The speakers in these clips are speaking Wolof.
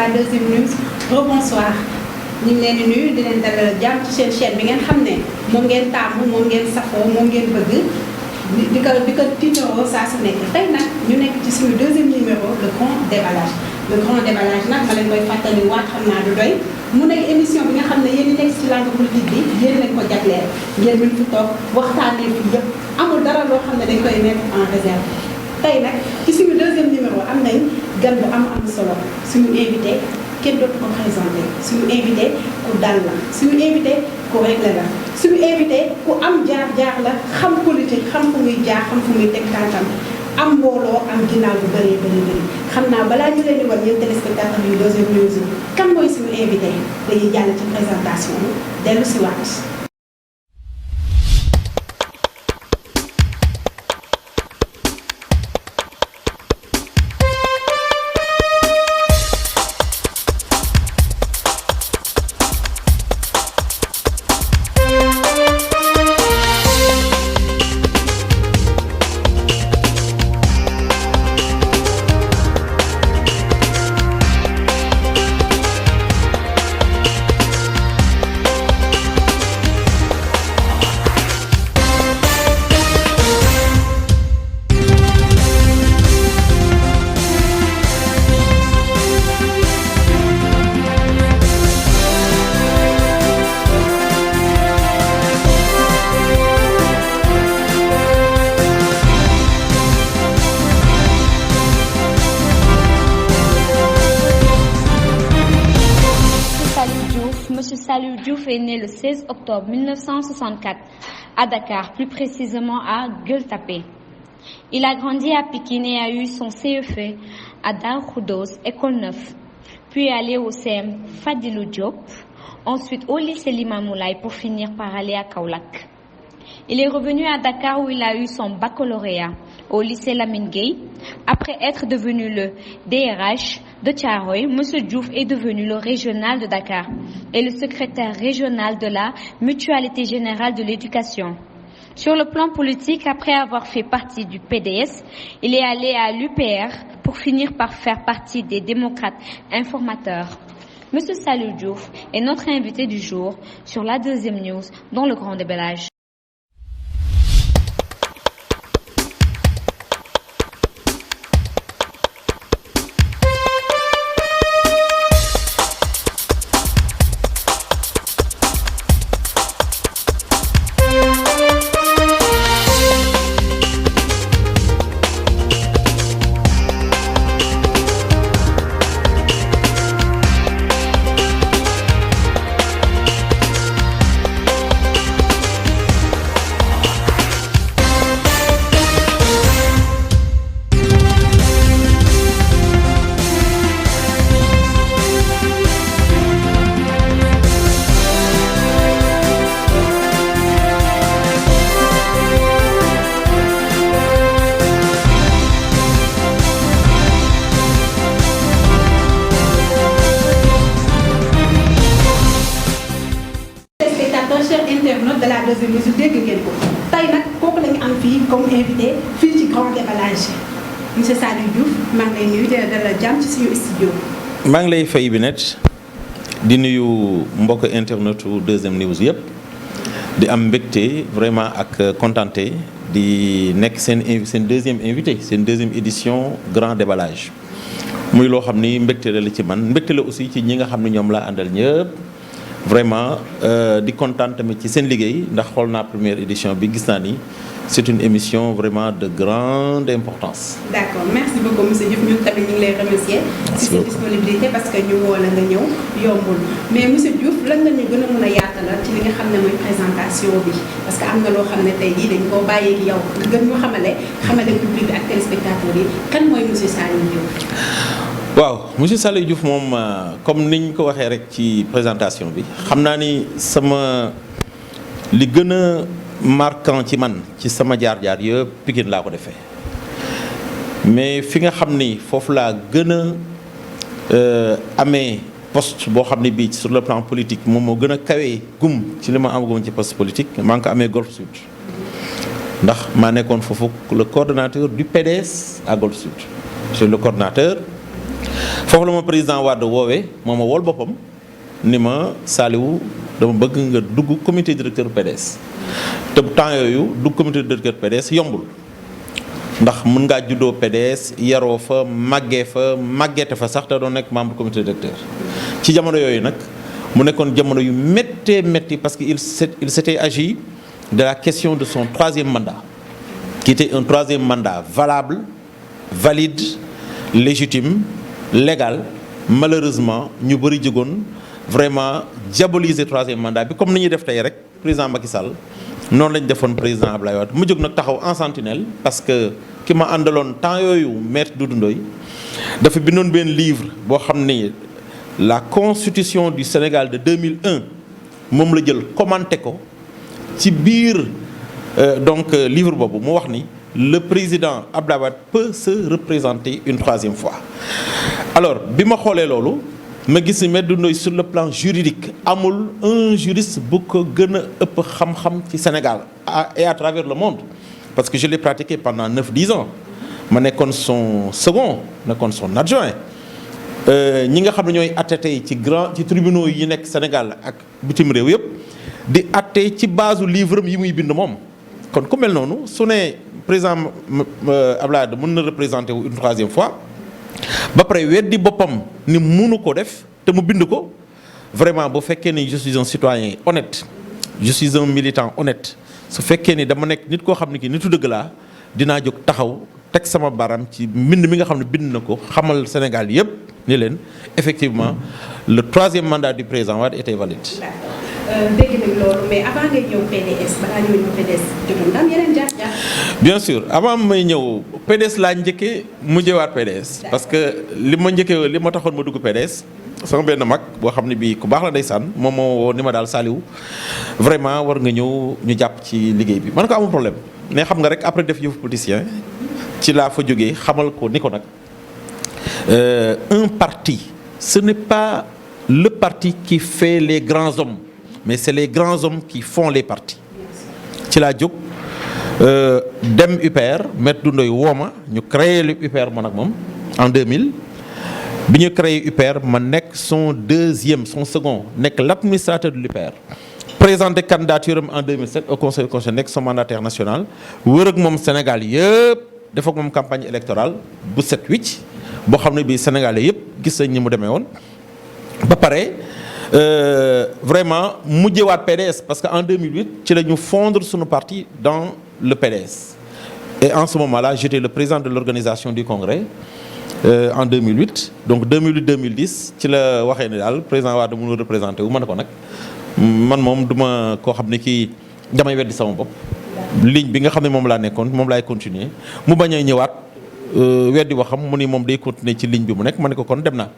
la deuxième news rebonsoir ñu ngi leen di nuyu di leen dalal jàmm ci seen chaîne bi ngeen xam ne moom ngeen taamu moom ngeen safoo moom ngeen bëgg di ko tiitaroo saa su nekk tey nag ñu nekk ci suñu deuxième numéro le grand déballage nag ma leen koy fàttali waat xam naa du doy mu nekk émission bi nga xam ne yéen ñi nekk ci langue politique bi yéen lañ ko jagleel ngeen mën fi toog waxtaanee fi yëpp amul dara loo xam ne dañ koy mettre en réserve tey nag ci suñu deuxième numéro am nañ gan bu am solo suñu invité kenn dootu ko présenté suñu invité ku dal la suñu invité ku réglé la suñu invité ku am jaar-jaar la xam politique xam fu muy jaar xam fu muy teg tànkam am mbooloo am ginnaaw bu bëree bëri xam naa balaa ñu leen di wan yéen téléspectateurs yu deuxième news kan mooy suñu invité dañuy jàll ci présentation bi dellu si waat. Salou Diouf est né le 16 octobre 1964 à Dakar, plus précisément à Gueule-Tapée. Il a grandi à Pikine et a eu son CFE à Dar Khoudoss, École 9, puis allé au CM Fadilou Diop, ensuite au lycée Limamoulaye pour finir par aller à Kaolack. Il est revenu à Dakar où il a eu son baccalauréat au lycée Lamine Gueye. Après être devenu le DRH de Thiaroye, M. Diouf est devenu le régional de Dakar et le secrétaire régional de la Mutualité Générale de l'Éducation. Sur le plan politique, après avoir fait partie du PDS, il est allé à l'UPR pour finir par faire partie des démocrates informateurs. M. Salou Diouf est notre invité du jour sur la deuxième news dans le grand déballage. internautes de la deuxième mesure dégg ngeen ko tey nag kooku la ñu am fii comme invité fii ci grand déballage monsieur Salou Diouf maa ngi lay nuyu di la jàmm ci suñu studio. maa ngi lay fay Binette di nuyu mbokk internetu deuxième news yëpp di am mbégte vraiment ak contenté di nekk seen deuxième invité seen deuxième édition grand déballage muy loo xam ni mbégte la ci man mbégte la aussi ci ñi nga xam ne ñoom laa àndal ñëpp. vraiment di kontaan tamit ci seen liggéey ndax xool naa première édition bi gis naa ni c'est une émission vraiment de grande importance. D'accord, merci beaucoup monsieur Diouf ñun tamit ñu ngi lay remercier ci sa disponibilité parce que ñu woo la nga ñëw yombul mais monsieur Diouf lan nga ñu gën a mën a yaatalal ci li nga xam ne mooy présentation bi parce que am na loo xam ne tey jii dañ koo bàyyee ak yow gën ñu xamale public bi ak téléspectateurs yi kan mooy monsieur Salou Diouf. waaw monsieur Salou Diouf moom comme niñ ko waxee rek ci présentation bi xam naa ni sama li gën a marquant ci man ci sama jaar-jaar yëpp Pikine laa ko defee mais fi nga xam ni foofu laa gën a amee poste boo xam ne bii sur le plan politique moom moo gën a kawee gum ci li ma amagum ci poste politique maa ngi ko amee Golf Sud ndax maa nekkoon foofu le coordonnateur du PDS à Golf Sud. Je suis le coordonnateur foofu la ma président Wade woowee moo ma wool boppam ni ma Saliou dama bëgg nga dugg comité directeur PDS te temps yooyu dugg comité directeur PDS yombul ndax mën ngaa juddoo PDS yaroo fa màggeete fa sax te doon nekk membre comité directeur ci jamono yooyu nag mu nekkoon jamono yu métti parce que il s'était agi de la question de son 3e mandat qui était un 3e mandat valable, valide, légitime, légal. Malheureusement ñu bëri jógoon vraiment diaboliser 3e mandat bi comme ni ñuy def tey rek président Macky Sall noonu lañ defoon président Abdoulaye Wade mu jóg nag taxaw en sentinelle parce que ki ma àndaloon temps yooyu maître Doudou Ndoye dafa bindoon benn livre boo xam ni la constitution du Sénégal de 2001 moom la jël commenté ko ci biir donc livre boobu mu wax ni le président Abdoulaye Wade peut se représenter une 3e fois. Alors bi ma xoolee loolu ma gis ni maître Doudou Ndoye sur le plan juridique amul un juriste bu ko gën a ëpp xam-xam ci Sénégal et à travers le monde parce que je l'ai pratiqué pendant 9-10 ans ma nekkoon son second nekkoon son adjoint ñi nga xam ne ñooy atte tey ci tribunaux yi nekk Sénégal ak bitim réew yëpp di atte ci base livre yi muy bind moom kon ku mel noonu su ne président Abdoulaye Wade mën na représenter wu une 3e fois ba pare weddi boppam ni munu ko def te mu bind ko vraiment bu fekkee ni je suis un citoyen honnête je suis un militant honnête su fekkee ni dama nekk nit koo xam ne ki nitu dëgg laa dinaa jóg taxaw teg sama baram ci mbind mi nga xam ne bind na ko xamal Sénégal yëpp ni leen effectivement le 3e mandat du président Wade était valide. dégg nañ loolu mais avant ngay ñëw PDS balaa ñëw PDS jotoon na am yeneen jaar-jaar. bien sûr avant may ñëw PDS laa njëkkee mujjewaat PDS. parce que li ma taxoon ma dugg PDS. sama benn mag boo xam ne bii ku baax la ndeysaan moom moo woo ni ma daal Saliou vraiment war nga ñëw ñu jàpp ci liggéey bi man ko amul problème mais xam nga rek après def yëfu politicien ci laa fa jógee xamal ko ni ko nag un parti ce n'est pas le parti qui fait les grands hommes mais c'est les grands hommes qui font les partis ci laa jóg dem UPR maître Doudou Ndoye woo ma ñu créé le UPR man ak moom en 2000 bi ñu créé UPR ma nekk son second nekk l'administrateur de l'UPR présenté candidature am en 2007 au conseil constitutionnel nekk son mandataire national wër ak moom Sénégal yëpp def ak moom campagne électorale bu set wicc boo xam ne bii Sénégalais yëpp gis nañ ni mu demee woon ba pare vraiment mujjewaat PDS parce que en 2008 ci la ñu fondre suñu parti dans le PDS et en ce moment-là j'étais le président de l'organisation du congrès en 2008 donc 2008-2010 ci la waxee ne daal président Wade mënu représenté wu ma ne ko nag man moom duma koo xam ne kii damay weddi sama bopp ligne bi nga xam ne moom laa nekkoon moom laay continuer mu bañ a ñëwaat weddi waxam mu ni moom day continuer ci ligne bi mu nekk ma ne ko kon dem naa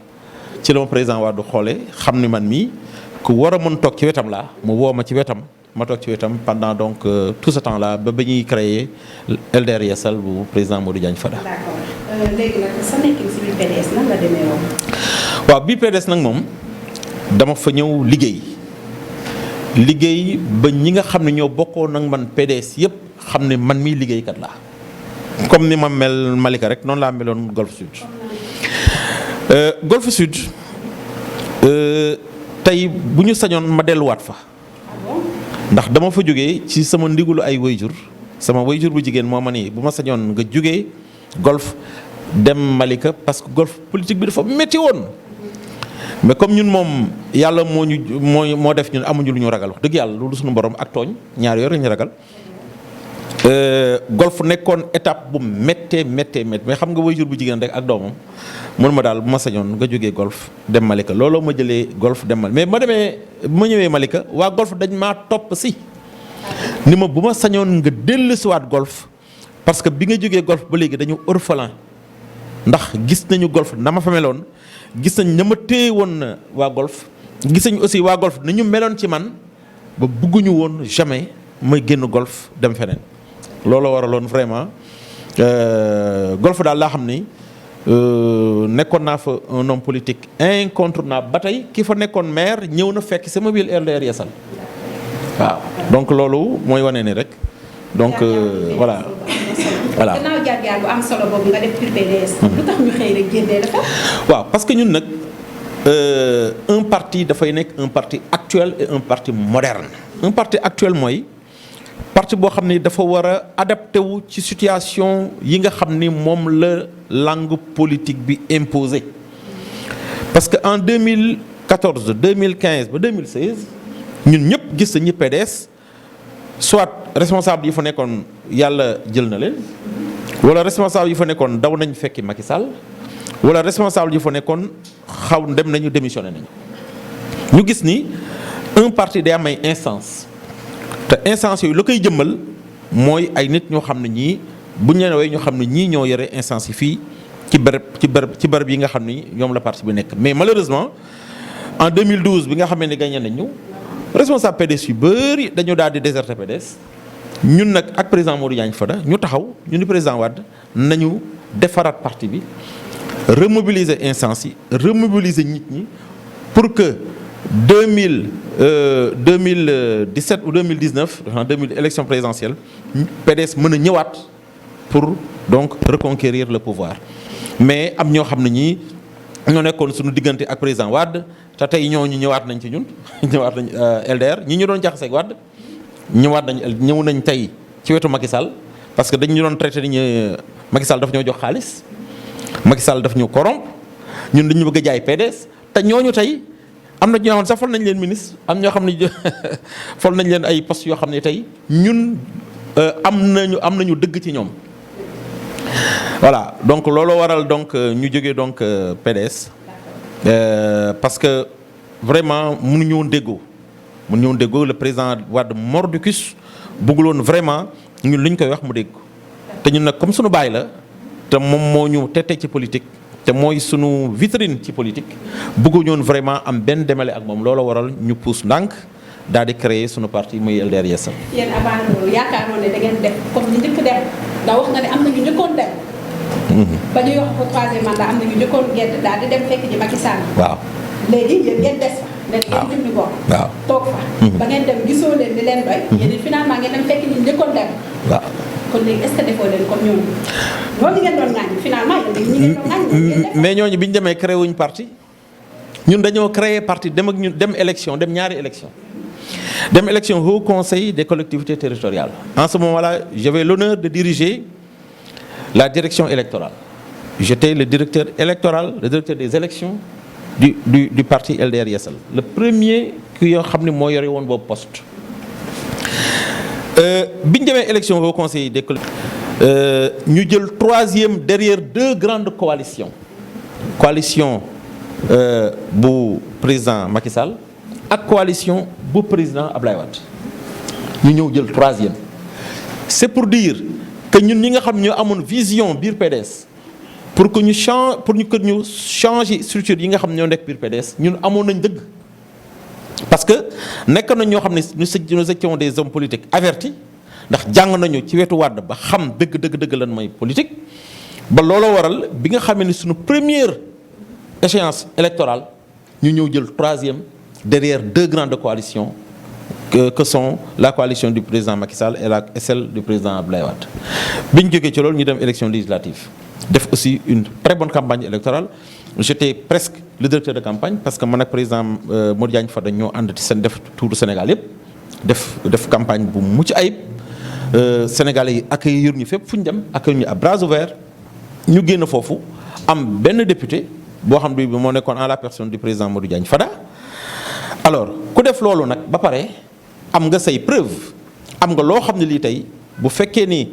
ci la ma président Wade xoolee xam ni man mii ku war a mën toog ci wetam laa mu woo ma ci wetam ma toog ci wetam pendant donc tout ce temps là ba ñuy créer LDR Yeesal bu président Modou Diagne Fada. d'accord léegi nag sa nekkin si biir PDS nan la demee woon. waaw biir PDS nag moom dama fa ñëw liggéey ba ñi nga xam ne ñoo bokkoon ak man PDS yëpp xam ne man mii liggéeykat laa comme ni ma mel Malika rek noonu laa meloon Golf Sud. Golf Sud tey bu ñu sañoon ma delluwaat fa ndax dama fa jógee ci sama ndigulu ay wayjur sama wayjur bu jigéen moo ma ni bu ma sañoon nga jógee Golf dem Malika parce que Golf politique bi dafa métti woon mais comme ñun moom yàlla moo def ñun amuñu lu ñu ragal wax dëgg yàlla loolu suñu borom ak tooñ ñaar yooyu lañu ragal Golf nekkoon étape bu méttee mais xam nga wayjur bu jigéen rek ak doomam mun ma daal bu ma sañoon nga jógee Golf dem Malika looloo ma jëlee Golf dem Malika mais bu ma ñëwee Malika waa Golf dañ maa topp si ni ma bu ma sañoon nga dellusiwaat Golf parce que bi nga jógee Golf ba léegi dañu orphelin ndax gis nañu Golf na ma fa meloon gis nañ na ma téye woon waa Golf gis nañ aussi waa Golf nañu meloon ci man ba bëgguñu woon jamais may génn Golf dem feneen loolu waraloon vraiment Golf daal laa xam ni nekkoon naa fa un homme politique incontournable ba tey ki fa nekkoon maire ñëw na fekk sama biir LDR Yeesal waaw donc loolu mooy wane ni rek donc voilà solo. Voilà. gannaaw jaar-jaar bu am solo boobu nga def pour PDS. lu tax ñu xëy rek génnee la fa. waaw parce que ñun nag un parti dafay nekk un parti actuel et un parti moderne. Un parti actuel mooy parti boo xam ni dafa war a adapté wu ci situation yi nga xam ni moom la langue politique bi imposé parce que en 2014 2015 ba 2016 ñun ñëpp gis nañu PDS soit responsable yi fa nekkoon yàlla jël na leen wala responsable yi fa nekkoon daw nañ fekki Macky Sall wala responsable yi fa nekkoon xaw dem nañu démissionné nañu ñu gis ni un parti day am ay instance te instance yooyu la koy jëmmal mooy ay nit ñoo xam ne ñii bu ñu leen woowee ñoo xam ne ñii ñoo yore instance yi fii ci bërëb yi nga xam ni ñoom la parti bi nekk mais malheureusement en 2012 bi nga xamee ne gagné nañu responsable PDS yu bëri dañoo daal di déserter PDS ñun nag ak président Modou Diagne Fada ñu taxaw ñu ni président Wade nañu defaraat parti bi remobiliser instance yi remobiliser nit ñi pour que 2017 ou 2019 en 2000 élection présidentielle PDS mën a ñëwaat pour donc reconquérir le pouvoir mais am ñoo xam ne ñii ñoo nekkoon suñu diggante ak président Wade te tey ñooñu ñëwaat nañ ci ñun ñëwaat nañ LDR ñi ñu doon jaxase ak Wade ñëw nañ tey ci wetu Macky Sall parce que dañ ñu doon traité ni Macky Sall daf ñoo jox xaalis Macky Sall daf ñu corrompre ñun dañu bëgg a jaay PDS te ñooñu tey am na ñoo xam ne sax fal nañ leen ministre am ñoo xam ne fal nañ leen ay postes yoo xam ne tey ñun am nañu dëgg ci ñoom. Voilà donc looloo waral donc ñu jógee donc PDS parce que vraiment mënuñu woon déggoo le président Wade mordicus bëggul woon vraiment ñun li ñu koy wax mu dégg te ñun nag comme suñu baay la te moom moo ñu tette ci politique te mooy sunu vitrine ci politique bëgguñu woon vraiment am benn demale ak moom looloo waral ñu pousse ndànk daal di créer sunu parti muy LDR Yeesal. yéen avant loolu yaakaaroon ne da ngeen def comme ñu njëkk dem ndax wax nga ne am na ñu njëkkoon dem. ba ñuy wax ko troisième mandat am na ñu njëkkoon gerte daal di dem fekk ji Macky Sall. waaw léegi yéen ngeen des fa. waaw ngeen jublu ko. waaw toog fa. ba ngeen dem gisoo leen di leen doy. yéen finalement ngeen dem fekk ñu njëkkoon dem. waaw kon léegi est-ce que defoo leen comme ñooñu. loolu ngeen doon ŋàññi finalement yéen ñi ngeen doon ŋàññi. mais ñooñu bi ñu demee créé wuñ parti ñun dañoo créé parti dem ak ñun dem élection dem ñaari élection dem élection au conseil des collectivités territoriales. En ce moment-là, j'avais l'honneur de diriger la direction électorale. J'étais le directeur électoral, le directeur des élections du parti LDR Yeesal. Le premier qui a xam ne moo yore woon boobu poste. bi ñu demee élection au conseil des collectivités ñu jël troisième derrière deux grandes coalitions. Coalition bu président Macky Sall ak coalition bu président Ablaye Wade ñu ñëw jël troisième. C'est pour dire que ñun ñi nga xam ñoo amoon vision biir PDS pour que ñu changer structure yi nga xam ñoo nekk biir PDS ñun amoon nañ dëgg parce que nekk nañ ñoo xam ne nous étions des hommes politiques avertis ndax jàng nañu ci wetu Wade ba xam dëgg lan mooy politique ba looloo waral bi nga xamee ne suñu première échéance électorale ñu ñëw jël troisième derrière deux grandes coalitions que sont la coalition du président Macky Sall et celle du président Abdoulaye Wade bi ñu jógee ci loolu ñu dem élection législative def aussi une très bonne campagne électorale j'étais presque le directeur de campagne parce que man ak président Modou Diagne Fada ñoo ànd ci seen def tour du Sénégal yëpp def campagne bu mucc ayib Sénégalais yi accueillir ñu fépp fu ñu dem accueillir ñu à bras ouverts ñu génn foofu am benn député boo xam ne moo nekkoon en la personne du président Modou Diagne Fada alors ku def loolu nag ba pare am nga say preuve am nga loo xam ne lii tey bu fekkee ni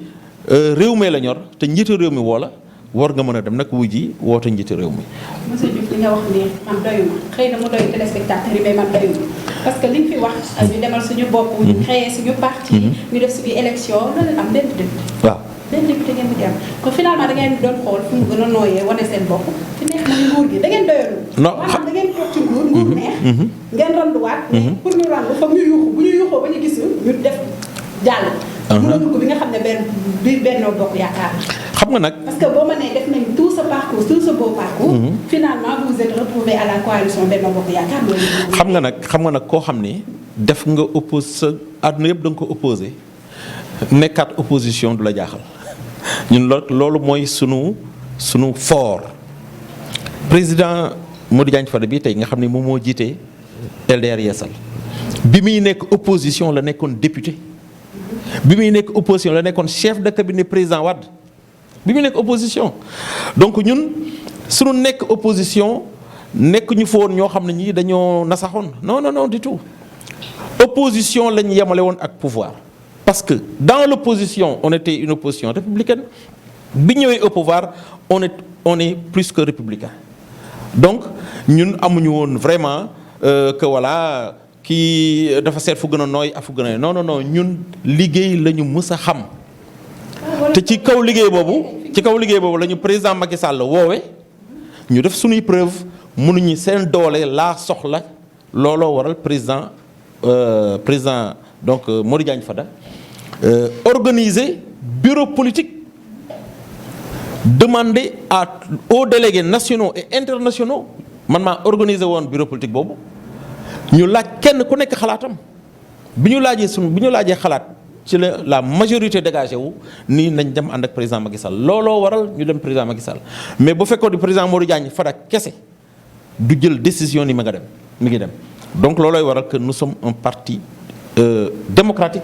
réew mi la ñor te njiitu réew mi woo la war nga mën a dem nag wuy ji woote njiitu réew mi. monsieur Diouf li nga wax ni man doyuma xëy na mu doy téléspectateurs yi mais man doyuma parce que li nga fi wax ñu demal suñu bopp. ñu créé suñu parti. ñu def suñu élection loolu am benn député. waaw benn député ngeen di am kon finalement da ngeen doon xool fu mu gën a nooyee wane seen bopp fi neex na nguur gi da ngeen doyalul. non maanaam da ngeen toog ci nguur neex. ngeen randuwaat. mais pour ñu randu foog ñu yuuxu bu ñu yuuxoo ba ñu gis ñu def jàll. mënuñu ko bi nga xam ne Benno Bokk Yaakaar. xam nga nag. parce que boo ma nee def nañ tout ce parcours tout ce beau parcours. finalement vous êtes retrouvé à la coalition Benno Bokk Yaakaar. xam nga nag koo xam ni def nga oppose sa àdduna yëpp da nga ko opposé nekkaat opposition du la jaaxal ñun loolu mooy sunu fort. président Modou Diagne Fada bi tey nga xam ne moom moo jiite LDR Yeesal bi muy nekk opposition la nekkoon député bi muy nekk opposition la nekkoon chef de cabinet président Wade bi muy nekk opposition. donc ñun sunu nekk opposition nekk ñu fa woon ñoo xam ne ñii dañoo nasaxoon non du tout. opposition lañ yemale woon ak pouvoir parce que dans l'opposition on était une opposition républicaine bi ñëwee au pouvoir on est plus que républicain. donc ñun amuñu woon vraiment que voilà kii dafa seet fu gën a nooy ak fu gën a non ñun liggéey la ñu mës a xam te ci kaw liggéey boobu la ñu président Macky Sall woowe ñu def suñuy preuve mënuñu seen doole laa soxla looloo waral président donc Modou Diagne Fada organiser bureau politique demander aux délégués nationaux et internationaux man maa organiser woon bureau politique boobu ñu laaj kenn ku nekk xalaatam bi ñu laajee xalaat ci la majorité dégagé wu nii nañ dem ànd ak président Macky Sall looloo waral ñu dem président Macky Sall mais bu fekkoon di président Modou Diagne Fada kese du jël décision ni mi ngi dem donc loolooy waral que nous sommes un parti démocratique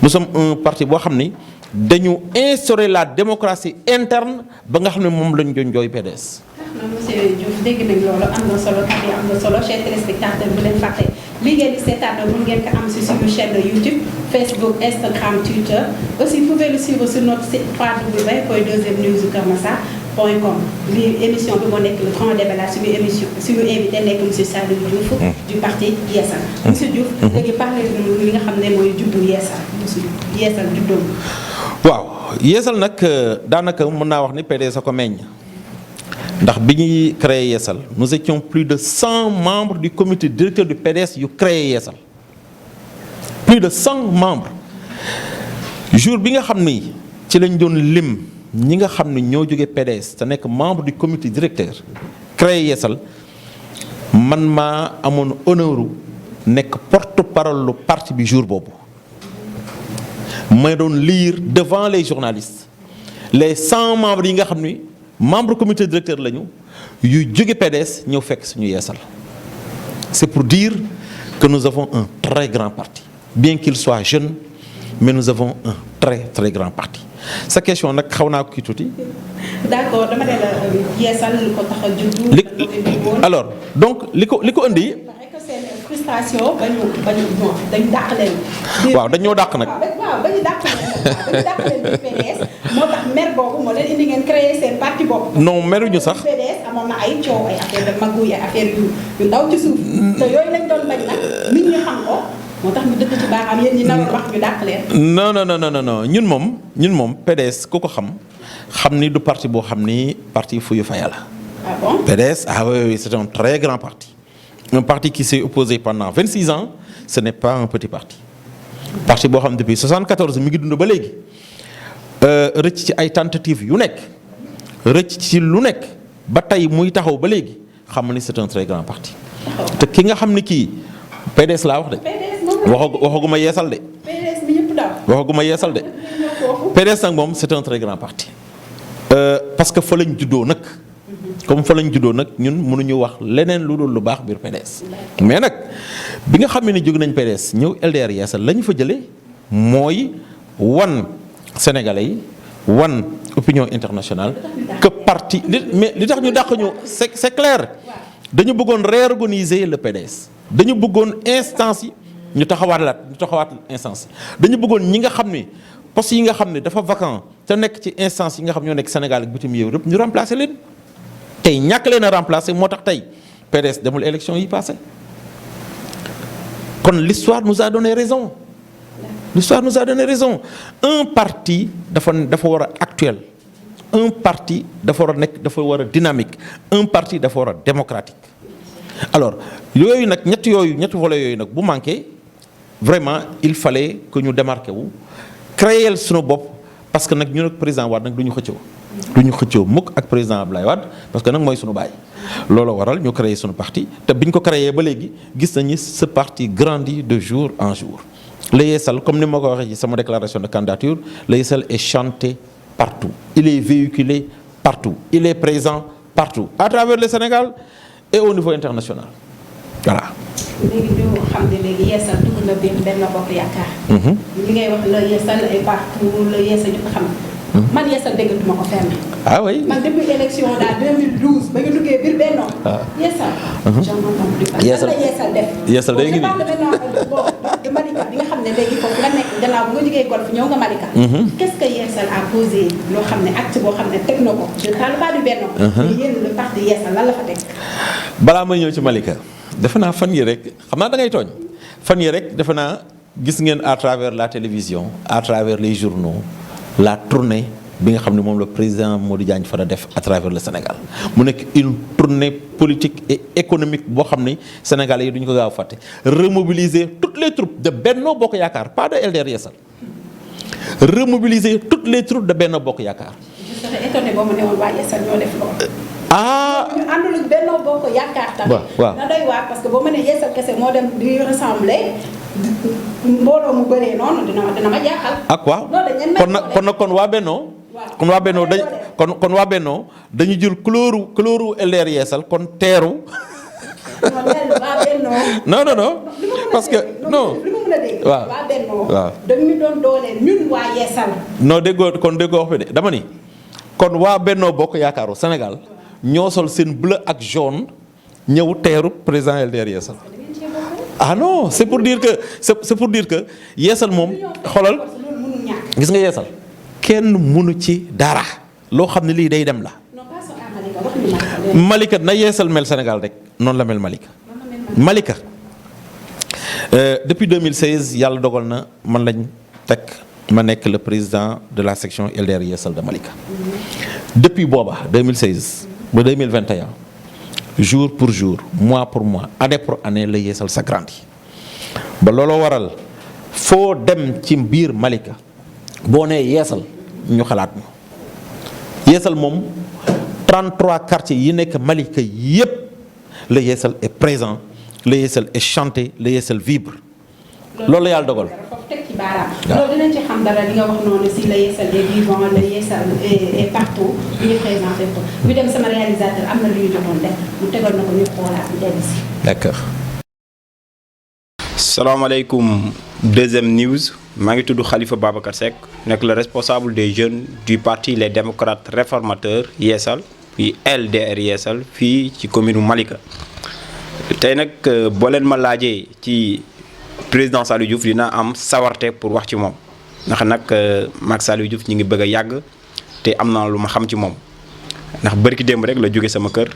nous sommes un parti boo xam ni dañu instaurer la démocratie interne ba nga xam ne moom lañ doon jooy PDS. monsieur Diouf dégg nañ loolu am na solo kàddu yi am na solo chers téléspectateurs bu leen fàtte li ngeen di seetaan mun ngeen ko am si suñu chaîne YouTube Facebook Instagram Twitter aussi vous pouvez le suivre sur notre site www.2mnews.com lii émission bi moo nekk le grand débat la suñu invité nekk monsieur Saliou Diouf du parti Yeesal. monsieur Diouf léegi parler li nga xam ne mooy juddu Yeesal juddoom. waaw Yeesal nag daanaka mën naa wax ni PDS a ko meññ ndax bi ñuy créé Yeesal nous étions plus de 100 membres du comité directeur du PDS yu créé Yeesal plus de 100 membres jour bi nga xam ni ci lañ doon lim ñi nga xam ni ñoo jógee PDS te nekk membre du comité directeur créé Yeesal man maa amoon honneur nekk porte-parole lu parti bi jour boobu. may doon lire devant les journalistes les 100 membres yi nga xam ni membre comité directeur lañu yu jóge PDS ñëw fekk suñu Yeesal. c'est pour dire que nous avons un très grand parti bien qu'il soit jeune mais nous avons un très très grand parti sa question nag xaw naa ko kii tuuti. d'accord dama ne la Yeesal li ko tax a juddu. alors donc li ko indi. frustration dañu dàq leen. waaw dañoo dàq nag. waaw ba ñu dàq leen ci PDS moo tax mer boobu moo leen indi ngeen créer seen parti boobu. non meruñu sax. PDS amoon na ay coow ay affaire de magouille ay affaire yu ndaw ci suuf. te yooyu lañ doon bañ nag nit ñi xam ko moo tax ñu dëkk ci baaxam yéen ñi naroon wax ñu dàq leen. non ñun moom PDS ku ko xam ni du parti boo xam ni parti fuyu faya la. ah bon PDS oui c'est un très grand parti. Un parti qui s'est opposé pendant 26 ans, ce n'est pas un petit parti. Parti boo xam ne depuis 74 mi ngi dund ba léegi rëcc ci ay tentatives yu nekk rëcc ci lu nekk ba tey muy taxaw ba léegi xam ni c'est un très grand parti. te ki nga xam ni kii PDS laa wax de. waxaguma Yeesal de. PDS mi ñëpp daw. waxaguma Yeesal de. PDS nag moom c'est un très grand parti. parce que fa lañ juddoo nag. comme fa lañ juddoo nag ñun mënuñu wax leneen lu dul lu baax biir PDS mais nag bi nga xam ne jóg nañ PDS ñëw LDR Yeesal la ñu fa jëlee mooy wan Sénégalais yi wan opinion internationale que parti mais li tax ñu dàq ñu c'est clair dañu bëggoon réorganiser le PDS dañu bëggoon instance yi ñu taxawaat instance yi dañu bëggoon ñi nga xam ne poste yi nga xam ne dafa vacant te nekk ci instance yi nga xam ñoo nekk Sénégal ak bitim réew yëpp ñu remplacer leen. tey ñàkk leen a remplacer moo tax tey PDS demul élection yi passé kon l'histoire nous a donné raison un parti dafa war a actuel un parti dafa war a dynamique un parti dafa war a démocratique alors yooyu nag ñetti volets yooyu nag bu manqué vraiment il fallait que ñu démarqué wu créer suñu bopp parce que nag ñu nag président Wade nag du ñu xëccoo mukk ak président Abdoulaye Wade parce que nag mooy sunu baay loolu waral ñu créé sunu parti te biñ ko créé ba léegi gis nañu ce parti grandit de jour en jour. le Yeesal comme ni ma ko waxee ci sama déclaration de candidature le Yeesal est chanté partout, il est véhiculé partout, il est présent partout, à travers le Sénégal et au niveau international. Voilà. léegi ñu xam ne léegi Yeesal dugg na biir Benno Bokk Yaakaar. li ngay wax la Yeesal est partout la Yeesal ñu ko xam. man Yeesal déggatuma ko fenn. Ah oui. man depuis élection daal 2012 ba nga duggee biir Benno. Yeesal. j'en entends plus parler. Yeesal lan la Yeesal def. Yeesal day ngi nii. bon je parle maintenant de Malika bi nga xam ne léegi foofu nga nekk gannaaw bu nga jógee golf ñëw nga Malika. qu'est-ce que Yeesal a posé loo xam ne acte boo xam ne teg na ko je parle pas du Benno. mais yéen le parti Yeesal lan la fa teg. balaa may ñëw ci Malika defe naa fan yi rek xam naa da ngay tooñ fan yi rek defe naa gis ngeen à travers la télévision à travers les journaux la tournée bi nga xam ne moom le président Modou Diagne Fada def à travers le Sénégal mu nekk une tournée politique et économique boo xam ne Sénégalais yi duñu ko gaaw fàtte remobiliser toutes les troupes de Benno Bokk Yaakaar pas de LDR Yeesal remobiliser toutes les troupes de Benno Bokk Yaakaar. je serais étonné boo ma ne woon waa Yeesal ñoo def loolu. ñu àndul ak Benno Bokk Yaakaar tamit. waaw na doy waar parce que boo ma ne Yeesal kese moo dem di ressembler mbooloo mu bëree noonu dina ma jaaxal. ak waaw kon waa Benno. kon waa Benno dañ kon waa Benno dañu jël couleur LDR Yeesal kon teeru. non parce que non. li ma mën a dégg. waaw waa Benno. waaw dañu doon dooleel ñun waa Yeesal. non déggoo wax bi de dama ni kon waa Benno Bokk Yaakaaru Sénégal ñoo sol seen bleu ak jaune ñëw teeru président LDR Yeesal. ah non c'est pour dire que Yeesal moom xoolal gis nga Yeesal kenn mënu ci dara loo xam ne lii day dem la. Malika na Yeesal mel Sénégal rek noonu la mel Malika depuis 2016 yàlla dogal na man lañ teg ma nekk le président de la section LDR Yeesal de Malika. depuis booba 2016 ba 2021 jour pour jour mois pour mois année pour année la Yeesal s'agrandit ba looloo waral foo dem ci biir Malika boo nee Yeesal ñu xalaat ñu Yeesal moom 33 quartiers yi nekk Malika yépp le Yeesal est présent le Yeesal est chanté le Yeesal vibre loolu la yàlla dogal. loolu dinañ ci xam dara li nga wax noonu si le Yeesal est vivant le Yeesal est partout ñu ngi présenté ko ñu dem sama réalisateur am na lu ñu joxoon def mu tegal na ko ñu xoolaat ñu dellu si. d'accord. salaamaaleykum deuxième news maa ngi tudd Khalifa Babacar Seck nekk le responsable des jeunes du parti les démocrates réformateurs Yeesal fii LDR Yeesal fii ci commune Malika tey nag boo leen ma laajee ci. président Saliou Diouf dina am sawarte pour wax ci moom ndax nag maag Saliou Diouf ñi ngi bëgg a yàgg te am na lu ma xam ci moom ndax bërki démb rek la jóge sama kër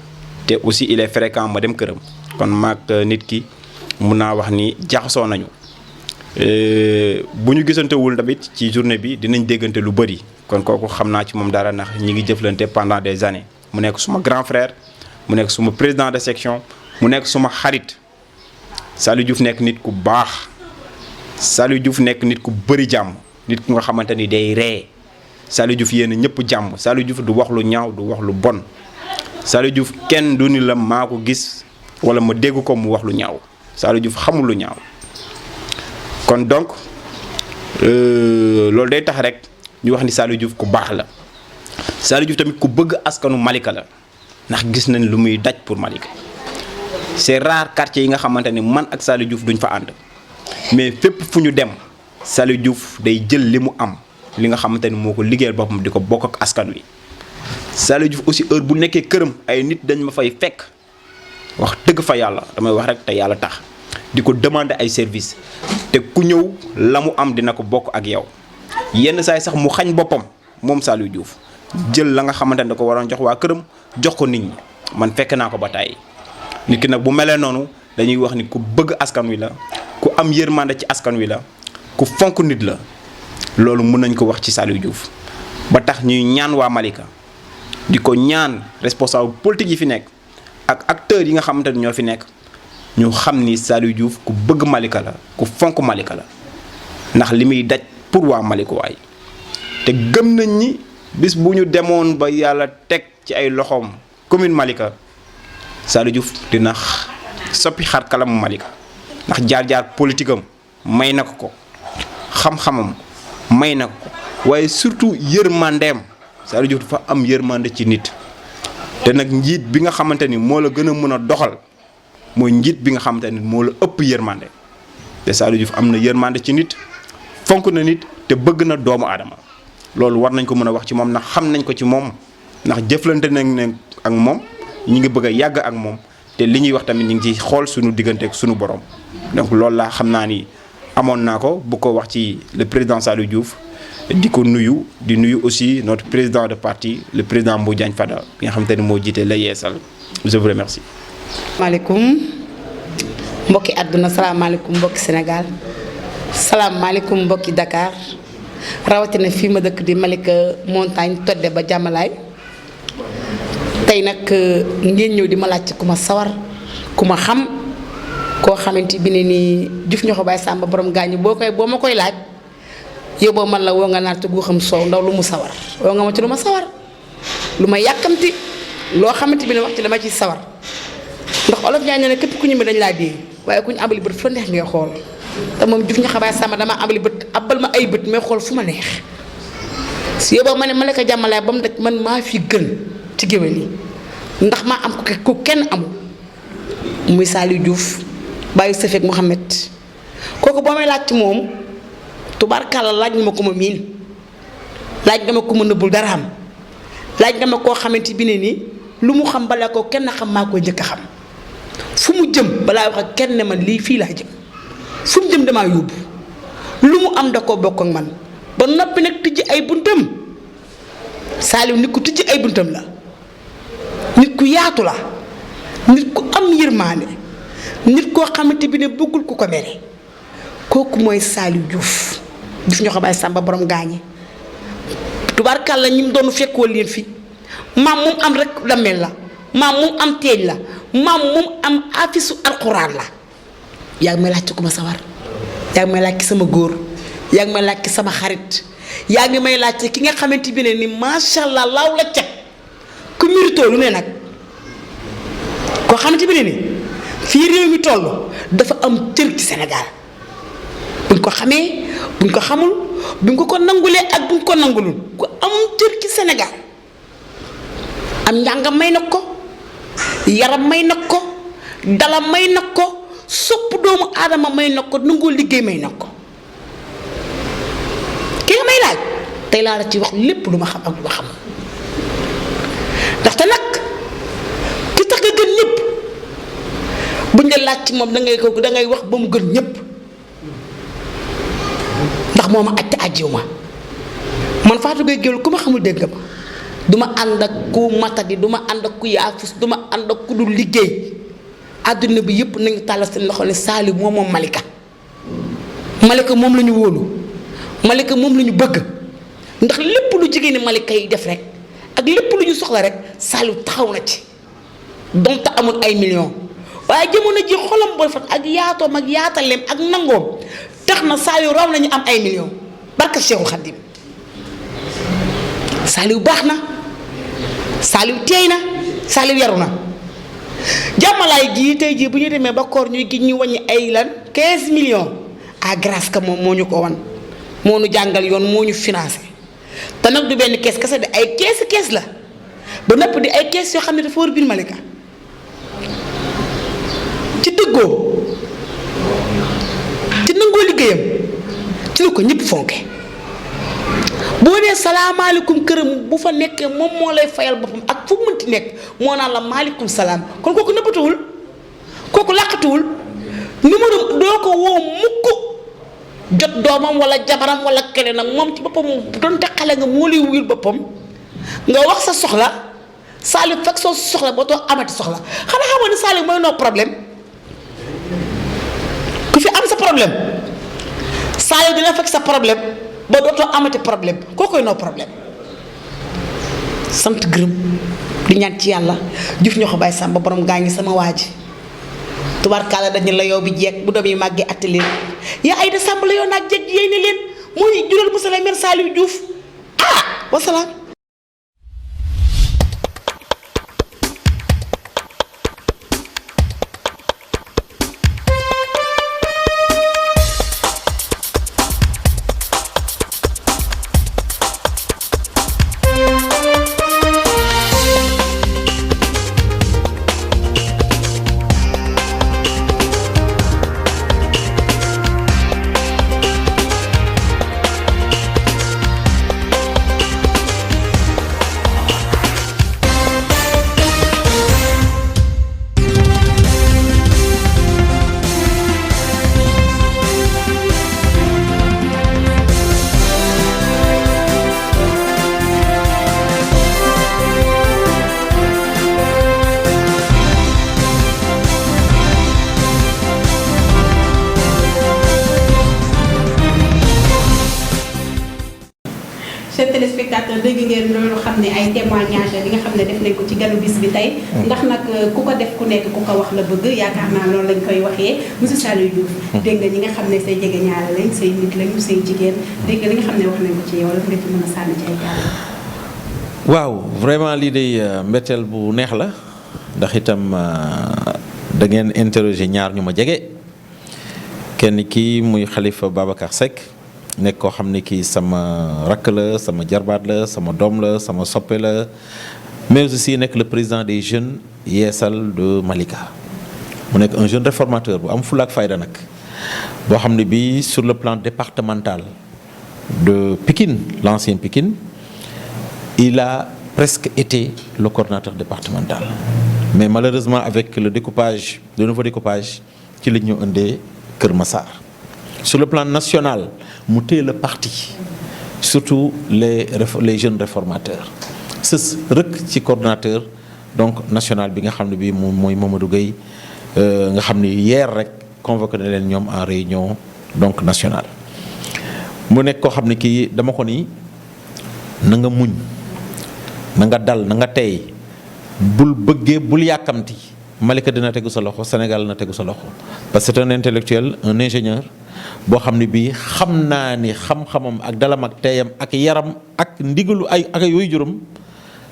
te aussi il est fréquent ma dem këram kon maag nit ki mun naa wax ni jaxasoo nañu bu ñu gisantewul tamit ci journée bi dinañ déggante lu bëri kon kooku xam naa ci moom dara ndax ñi ngi jëflante pendant des années mu nekk suma grand frère mu nekk suma président de section mu nekk suma xarit Saliou Diouf nekk nit ku baax Saliou Diouf nekk nit ku bëri jàmm nit ku nga xamante ni day ree Saliou Diouf yéen ñëpp jàmm Saliou Diouf du wax lu ñaaw du wax lu bon Saliou Diouf kenn du ni la maa ko gis wala ma dégg ko mu wax lu ñaaw Saliou Diouf xamul lu ñaaw kon donc loolu day tax rek ñu wax ni Saliou Diouf ku baax la Saliou Diouf tamit ku bëgg askanu Malika la ndax gis nañ lu muy daj pour Malika. c'est rare quartier yi nga xamante ni man ak Saliou Diouf duñ fa ànd mais fépp fu ñu dem Saliou Diouf day jël li mu am li nga xamante ni moo ko liggéeyal boppam di ko bokk ak askan wi. Saliou Diouf aussi heure bu nekkee këram ay nit dañ ma fay fekk wax dëgg fa yàlla damay wax rek te yàlla tax di ko demander ay service te ku ñëw la mu am dina ko bokk ak yow yenn saay sax mu xañ boppam moom Saliou Diouf jël la nga xamante ni da ko waroon jox waa këram jox ko nit ñi man fekk naa ko ba tàyyi nit ki nag bu melee noonu dañuy wax ni ku bëgg askan wi la ku am yërmande ci askan wi la ku fonk nit la loolu mën nañ ko wax ci Saliou Diouf ba tax ñuy ñaan waa Malika di ko ñaan responsable politique yi fi nekk ak acteurs yi nga xamante ni ñoo fi nekk ñu xam ni Saliou Diouf ku bëgg Malika la ku fonk Malika la ndax li muy daj pour waa Malika waay te gëm nañ ni bis bu ñu demoon ba yàlla teg ci ay loxoom commune Malika Saliou Diouf dina soppi xar kalamu Malika ndax jaar-jaar politique am may na ko xam-xamam may na ko waaye surtout yërmandeem Saliou Diouf dafa am yërmande ci nit te nag njiit bi nga xamante ni moo la gën a mën a doxal mooy njiit bi nga xamante ni moo la ëpp yërmande te Saliou Diouf am na yërmande ci nit fonk na nit te bëgg na doomu aadama loolu war nañ ko mën a wax ci moom ndax xam nañ ko ci moom ndax jëflante nañ ne ak moom ñi ngi bëgg a yàgg ak moom te li ñuy wax tamit ñu ngi ci xool suñu diggante ak suñu borom donc loolu laa xam naa ni amoon naa ko bu ko wax ci le président Saliou Diouf di ko nuyu di nuyu aussi notre président de parti le président Mbodj Diagne Fada bi nga xamante ni moo jiite la yeesal je vous remercie. salaamaaleykum mbokki àdduna salaamaaleykum mbokki Sénégal salaamaaleykum mbokki Dakar rawatina fii ma dëkk di Malika Montagne todde ba jàmmalaay tey nag ngeen ñëw di ma laaj ku ma sawar ku ma xam koo xamante bi ne nii Diouf ñoo ko bàyyi Samba borom gaañu boo ma koy laaj yow boo man la woo nga naat gu xam soow ndaw lu mu sawar woo nga ma ci lu ma sawar lu ma yàkkamti loo xamante bi ne wax ci dama ciy sawar ndax olof ñaa ne képp ku ñu mi dañ laa dee waaye ku ñu abali bët fu la neex ngay xool te moom Diouf ñoo ko bàyyi Samba dama abali bët abal ma ay bët may xool fu ma neex si yow boo ma ne ma la ko jàmmalaay ba mu daj man maa fi gën ci géwél yi ndax maa am ku kenn amul muy Saliou Diouf bàyyi Safeek Mouhamed kooku boo may laaj ci moom tubaarkàlla laaj nga ma ko ma miin laaj nga ma ko ma nëbbul dara am laaj nga ma koo xamante bi ne nii lu mu xam balaa ko kenn xam maa koy njëkk a xam fu mu jëm balaa wax ak kenn man lii fii laa jëm fu mu jëm damaa yóbbu lu mu am da koo bokk ak man ba noppi nag tijji ay buntam Saliou nit ku tijji ay buntam la nit ku yaatu la nit ku am yërmaane nit koo xamante bi ne bëggul ku ko mere kooku mooy Saliou Diouf ñoo ko bàyyi Samba borom gaañi tubaarkàlla ñi mu doon fekkoo leen fi maam moom am rek damel la maam moom am teeñ la maam moom am afisu alxuraan la yaa ngi may laaj ci ku ma sawar yaa ngi may laaj ci sama góor yaa ngi may laaj ci sama xarit yaa ngi may laaj ci ki nga xamante bi ne ni macha allah laaw la cag ku méritoo lu ne nag koo xamante bi ne ni fii réew mi toll dafa am cër ci Sénégal buñ ko xamee buñ ko xamul buñ ko nangulee ak buñ ko nangulul ku am cër ci Sénégal am njàngam may na ko yaram may na ko dalam may na ko sopp doomu aadama may na ko nangoo liggéey may na ko ki nga may laaj tey laa la ci wax lépp lu ma xam ak lu ma xamul ndaxte nag ki tax nga gën ñëpp buñ la laaj ci moom dangay wax ba mu gën ñëpp ndax moo ma aj te ajjiw ma man Fatou Gueye Géwél ku ma xamul dégg ma du ma ànd ak ku matadi du ma ànd ak ku yaafus du ma ànd ak ku dul liggéey àdduna bi yëpp nañu tàllal seen loxo ne Saliou moom Malika Malika moom la ñu wóolu Malika moom la ñu bëgg ndax lépp lu jigéen ñi Malika yi def rek ak lépp lu ñu soxla rek Saliou taxaw na ci donte amul ay millions waaye jamono ji xolam booy fat ak yaatoom ak yaataleem ak nangoom tax na Saliou raw nañu am ay millions barka Cheikhul Khadim Saliou baax na Saliou teey na Saliou yaru na jàmmalaay gii tey jii bu ñu demee ba koor ñuy gi ñu wàññi ay lan 15 millions à grâce que moom moo ñu ko wan moo ñu jàngal yoon moo ñu financé te nag du benn kees kese de ay kees la ba nëpp di ay kees yoo xam ne dafa war biir Malika ci dëggoo ci nangoo liggéeyam ci lu ko ñëpp fonke boo nee salaamaaleykum këram bu fa nekkee moom moo lay fayal boppam ak fu mu mënti nekk moo naan la maaleykum salaam kon kooku nëbbatuwul kooku làqatuwul numéro doo ko woo mukk jot doomam wala jabaram wala keneen nag moom ci boppam donte xale nga moo lay wuyul boppam nga wax sa soxla Saliou fekk soo soxla ba doo amati soxla xanaa xamoon ne Saliou mooy noo problème ku fi am sa problème Saliou dina fekk sa problème ba dootoo amati problème koo koy noo problème sant gërëm di ñaan ci yàlla Diouf ñoo ko bàyyi Samba borom gaa ngi sama waa ji tubaarkaala dañu la yow bi jeeg bu doom yi màggee atte leen yaa ay de Samba la yow naag jeeg yéy ne leen muy jural monsieur le maire Saliou Diouf wasalaam. téléspectateurs dégg ngeen loolu xam ne ay témoignages li nga xam ne def nañ ko ci ganu bis bi tey ndax nag ku ko def ku nekk ku ko wax la bëgg yaakaar naa loolu lañ koy waxee monsieur Saliou Diouf dégg nga ñi nga xam ne say jege ñaare lañ say nit lañu say jigéen dégg nga li nga xam ne wax nañ ko ci yow la nga ci mën a sànni ci ay kàddu. waaw vraiment lii day mbetteel bu neex la ndax itam da ngeen interroger ñaar ñu ma jege kenn kii muy Khalifa Babacar Seck nekk koo xam ne kii sama rakk la sama jarbaat la sama doom la sama soppe la mais aussi nekk le président des jeunes Yeesal de Malika mu nekk un jeune réformateur bu am fulla ak fayda nag boo xam ne bii sur le plan départemental de Pikine l'ancien Pikine il a presque été le coordonnateur départemental mais malheureusement avec le découpage le nouveau découpage ci la ñu indee Kër Massar sur le plan national mu téye le parti surtout les jeunes réformateurs sës rëkk ci coordonnateur donc national bi nga xam ne bii moom mooy Mamadou Gueye nga xam ni hier rek convoqué na leen ñoom en réunion donc nationale mu nekk koo xam ne kii dama ko ni na nga muñ na nga dal na nga tey bul bëggee bul yàkkamti Malika dina tegu sa loxo Sénégal na tegu sa loxo parce que c'est un intellectuel un ingénieur boo xam ne bii xam naa ni xam-xamam ak dalam ak teeyam ak yaram ak ndigalu ak yooyu juróom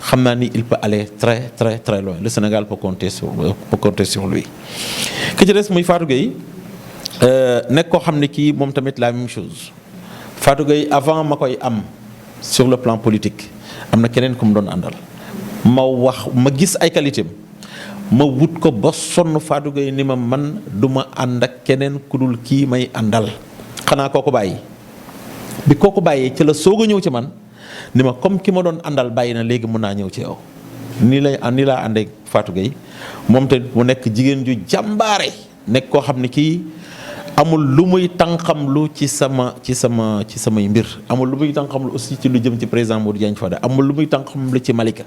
xam naa ni il peut aller très très très loin le Sénégal peut compter sur lui. ki ci des muy Fatou Gueye nekk koo xam ne kii moom tamit la même chose Fatou Gueye avant ma koy am sur le plan politique am na keneen ku mu doon àndal ma gis ay qualité ma wut ko ba sonn Fatou Gueye ni ma man du ma ànd ak keneen ku dul kii may àndal xanaa kooku bàyyi bi kooku bàyyee ci la soog a ñëw ci man ni ma comme ki ma doon àndal bàyyi na léegi mën naa ñëw ci yow nii laa àndee Fatou Gueye moom tamit mu nekk jigéen ju jàmbaare nekk koo xam ne kii amul lu muy tànqam lu ci samay mbir amul lu muy tànqam lu aussi ci lu jëm ci président Modou Diagne Fada amul lu muy tànqam lu ci Malika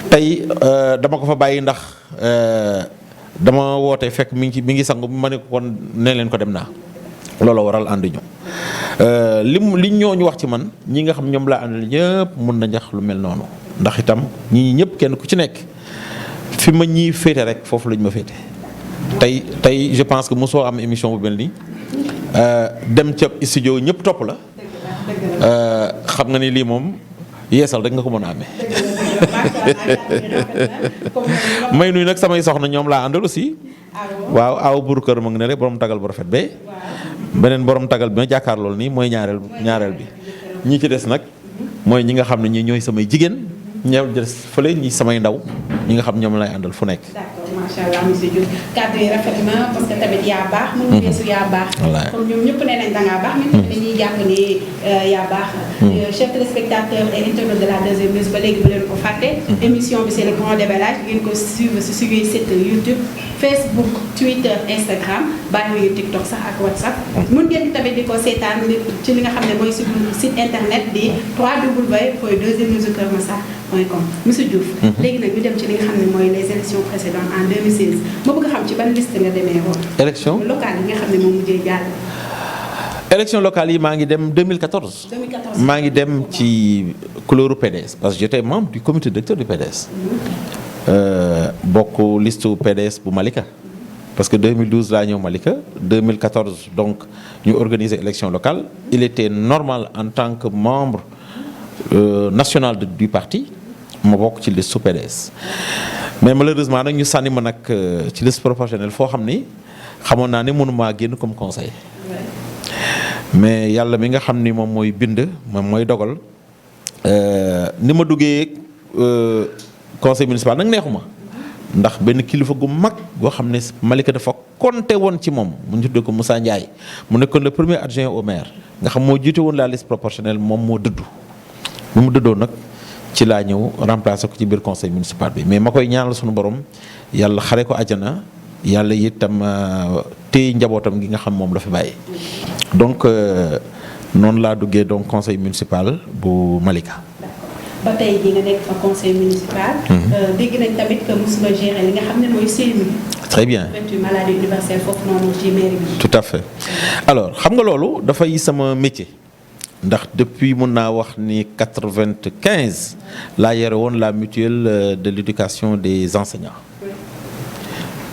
tey dama ko fa bàyyi ndax dama woote fekk mi ngi sangu ma ne ko kon ne leen ko dem naa loolu waral ànd ñu li ñooñu wax ci man ñi nga xam ñoom laa àndal ñëpp mun na jax lu mel noonu ndax itam ñii ñëpp kenn ku ci nekk fi ma ñii féete rek foofu lañ ma féete tey je pense que mosoo am émission bu mel nii dem ca studio ñëpp topp la xam nga ni lii moom yeesal rek nga ko mën a amee may nuyu nag samay soxna ñoom laa àndal aussi waaw aw buru kër ma ngi ne rek borom tagal bu rafet be beneen borom tagal bi ma jàkkaar lool nii mooy ñaareel bi ñi ci des nag mooy ñi nga xam ne ñi ñooy samay jigéen ñëw des fële ñi samay ndaw ñi nga xam ñoom lay àndal fu nekk. d'accord macha allah monsieur Diouf kàddu yi rafet na parce que tamit yaa baax. mënu weesu yaa baax. comme ñoom ñëpp nee nañ da ngaa baax. ñun tamit dañuy jàpp ni yaa baax. chers téléspectateurs et internautes de la 2M News ba léegi bu leen ko fàtte. émission bi c'est le grand déballage ngeen ko suivre si suñuy site YouTube Facebook Twitter Instagram bàyyi TikTok sax ak WhatsApp. mun ngeen tamit di ko seetaan ci li nga xam ne mooy suñu site internet di www.2mnewskeursmassar.com monsieur Diouf. léegi nag ñu dem ci li nga xam ne mooy les élections précédentes en 2016 ma bëgg a xam ci ban liste nga demee woon. élection locale yi nga xam ne moom mujjee jàll. élection locale yi maa ngi dem 2014. maa ngi dem ci couleuru PDS parce que j'étais membre du comité directeur du PDS. bokk liste PDS bu Malika. parce que 2012 laa ñëw Malika 2014 donc ñu organiser élection locale il était normal en tant que membre national du parti ma bokk ci liste PDS mais malheureusement nag ñu sànni ma nag ci liste proportionnelle foo xam ni xamoon naa ni mënumaa génn comme conseil mais yàlla mi nga xam ni moom mooy bind moom mooy dogal ni ma duggee conseil municipal nag neexuma ndax benn kilifa gu mag goo xam ne Malika dafa compté woon ci moom mu ñu tuddee ko Moussa Ndiaye mu nekkoon le premier adjoint au maire nga xam moo jiite woon la liste proportionnelle moom moo dëddu bu mu dëddoo nag ci laa ñëw remplacer ko ci biir conseil municipal bi mais ma koy ñaanal suñu borom yàlla xare ko àjjana yàlla itam téye njabootam gi nga xam moom la fi bàyyi donc noonu laa duggee donc conseil municipal bu Malika. ba tey jii nga nekk fa conseil municipal. dégg nañ tamit que mos nga gérer li nga xam ne mooy CMU. très bien maladie universelle foofu noonu ci mairie bi. tout à fait alors xam nga loolu dafay sama métier ndax depuis mun naa wax ni 95 laa yore woon la mutuelle de l'éducation des enseignants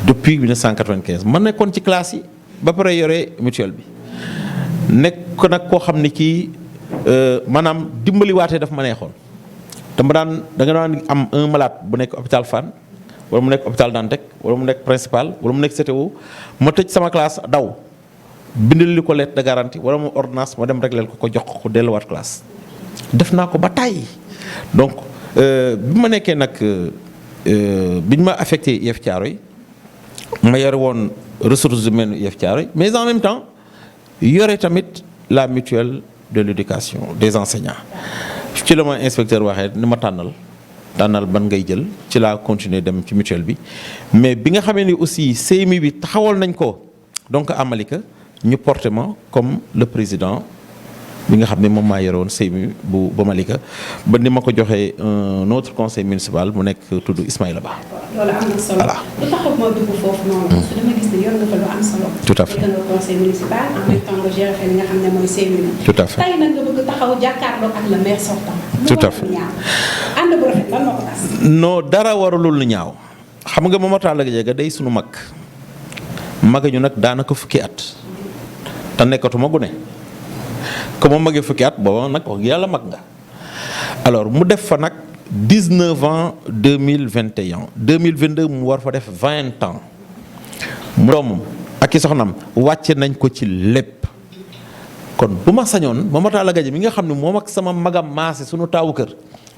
depuis 1995 ma nekkoon ci classe yi ba pare yore mutuelle bi nekk nag koo xam ni kii maanaam dimbali waatee daf ma neexoon da nga daan am un malade bu nekk hôpital Fann wala mu nekk hôpital Dantec wala mu nekk principal wala mu nekk CTO ma tëj sama classe daw bindal li ko lettre de garantie wala mu ordonnance ma dem régleel ko jox ko delluwaat classe def naa ko ba tàyyi donc bi ma nekkee nag biñ ma affecté IEF Thiaroye ma yore woon ressources humaines IEF Thiaroye mais en même temps yore tamit la mutuelle de l'éducation des enseignants ci la ma inspecteur waxee ni ma tànnal ban ngay jël ci laa continuer dem ci mutuelle bi mais bi nga xamee ni aussi CMU bi taxawal nañ ko donc à Malika ñu porté ma comme le président bi nga xam ne moom maa yore woon CMU bu ba Malika ba ni ma ko joxee un autre conseil municipal mu nekk tudd Ismaïla Ba. loolu am na solo. voilà lu taxaw moo dugg foofu noonu. parce que dama gis ne yor nga fa lu am solo. tout à fait nekk nga conseil municipal en même temps nga géré fa li nga xam ne mooy CMU. tout à fait tey nag nga bëgg taxaw jàkkaarloo ak le maire sortant. tout à fait ànd bu rafet lan moo ko tas. non dara waralul lu ñaaw xam nga Momar Talla Gadiaga day sunu mag magañu nag daanaka fukki at te nekkatuma gune ko ma magee fukki at booba nag wax yàlla mag nga alors mu def fa nag 19 ans 2021 2022 mu war fa def 20 ans mu doomam ak i soxnam wàcce nañ ko ci lépp kon bu ma sañoon Momar Talla Gadiaga mi nga xam ne moom ak sama magam maase sunu taawu kër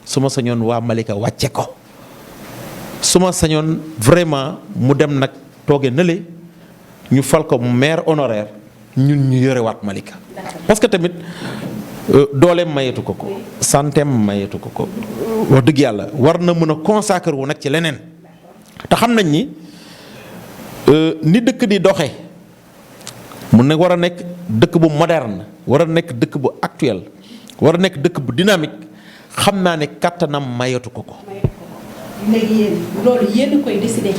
su ma sañoon waa Malika wàcce ko su ma sañoon vraiment mu dem nag tooge nële ñu fal ko maire honoraire ñun ñu yorewaat Malika parce que tamit dooleem mayeetu ko santeem mayeetu ko wax dëgg yàlla war na mën a consacrer wu nag ci leneen te xam nañ ni dëkk di doxe mun na war a nekk dëkk bu moderne war a nekk dëkk bu actuel war a nekk dëkk bu dynamique xam naa ne kattanam mayeetu ko léegi yéen loolu yéen koy décider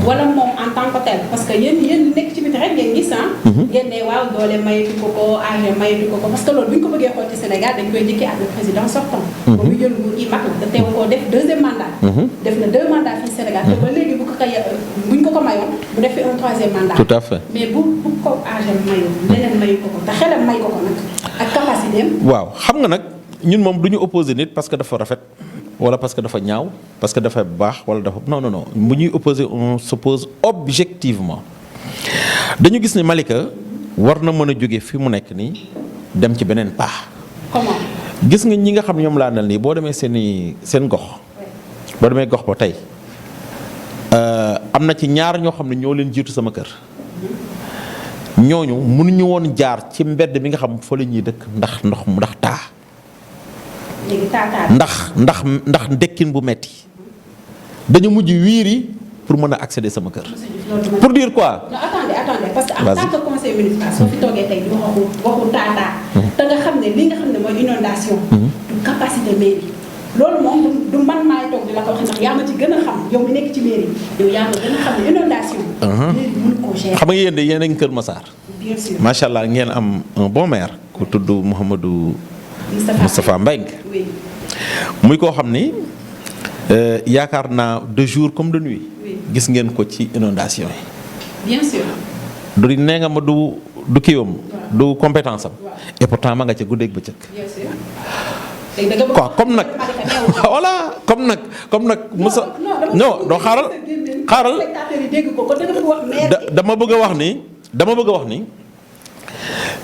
wala moom en tant que tel parce que yéen nekk ci biti rek ngeen gis ngeen ne waaw doole mayetu ko âge mayetu ko parce que loolu bu ñu ko bëggee xool ci Sénégal dañ koy jëkkee ak le président sortant ba mu jël nguur gi mag da teew koo def deuxième mandat def na 2 mandats fii Sénégal te ba léegi bu ñu ko mayoon bu defee un 3e mandat tout à fait mais bu ko âge mayu leneen mayu ko te xelam may ko nag ak capacité am waaw xam nga nag ñun moom du ñu opposé nit parce que dafa rafet wala parce que dafa ñaaw parce que dafa baax wala dafa non bu ñuy opposé on s'oppose objectivement dañu gis ne Malika war na mën a jóge fi mu nekk nii dem ci beneen paax. comment. gis nga ñi nga xam ñoom laa nal nii boo demee seen gox boo demee gox ba tey am na ci ñaar ñoo xam ne ñoo leen jiitu sama kër ñooñu mënuñu woon jaar ci mbedd mi nga xam fa la ñuy dëkk ndax taa. ndax ndekkin bu metti dañu mujj wiiri pour mën a accéder sama kër. pour dire quoi. non attendez parce que en tant que conseil municipal soo fi toogee tey di waxu taataa. te nga xam ne li nga xam ne mooy inondation. du capacité mairie. loolu moom du man maay toog di la ko wax ndax yaa ma ci gën a xam yow mi nekk ci mairie yow yaa ma gën a xam ne inondation. mairie mënu koo gérer. xam nga yéen de yéen a ngi Kër Massar. bien sûr macha allah ngeen am un bon maire ku tudd Mouhamadou Moustapha Mbengue. oui. muy koo xam ni yaakaar naa de jour comme de nuit. gis ngeen ko ci inondation yi. bien sûr. du nee nga ma du kiiwam. du compétence am. et pourtant ma nga ca guddeeg bëccëg. bien sûr. léegi da nga bëgg quoi comme nag voilà comme nag. Moussa non doo xaaral. dama bëgg a wax ni.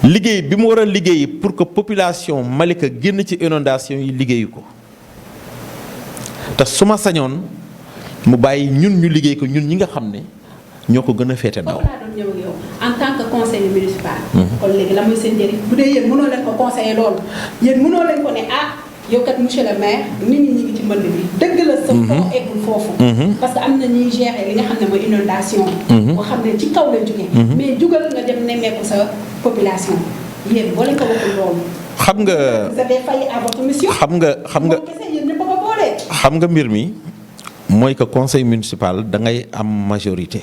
liggéey bi mu war a liggéey pour que population Malika génn ci inondation yi liggéeyu ko te su ma sañoon mu bàyyi ñun ñu liggéey ko ñun ñi nga xam ne ñoo ko gën a féete ndaw. en tant que conseiller municipal. kon léegi la muy seen njëriñ bu dee yéen mënoo leen ko conseiller loolu yéen mënoo leen ko ne yow kat monsieur le maire nit ñi ngi ci mbënd bi dëgg la sa foo eggul foofu parce que am na ñuy gérer li nga xam ne mooy inondation boo xam ne ci kaw la jógee mais jugal nga dem nemmeeku sa population yéen boo leen ko waxul loolu xam nga vous avez failli à votre mission xam nga kese yéen ñëpp a ko boolee xam nga mbir mi mooy que conseil municipal da ngay am majorité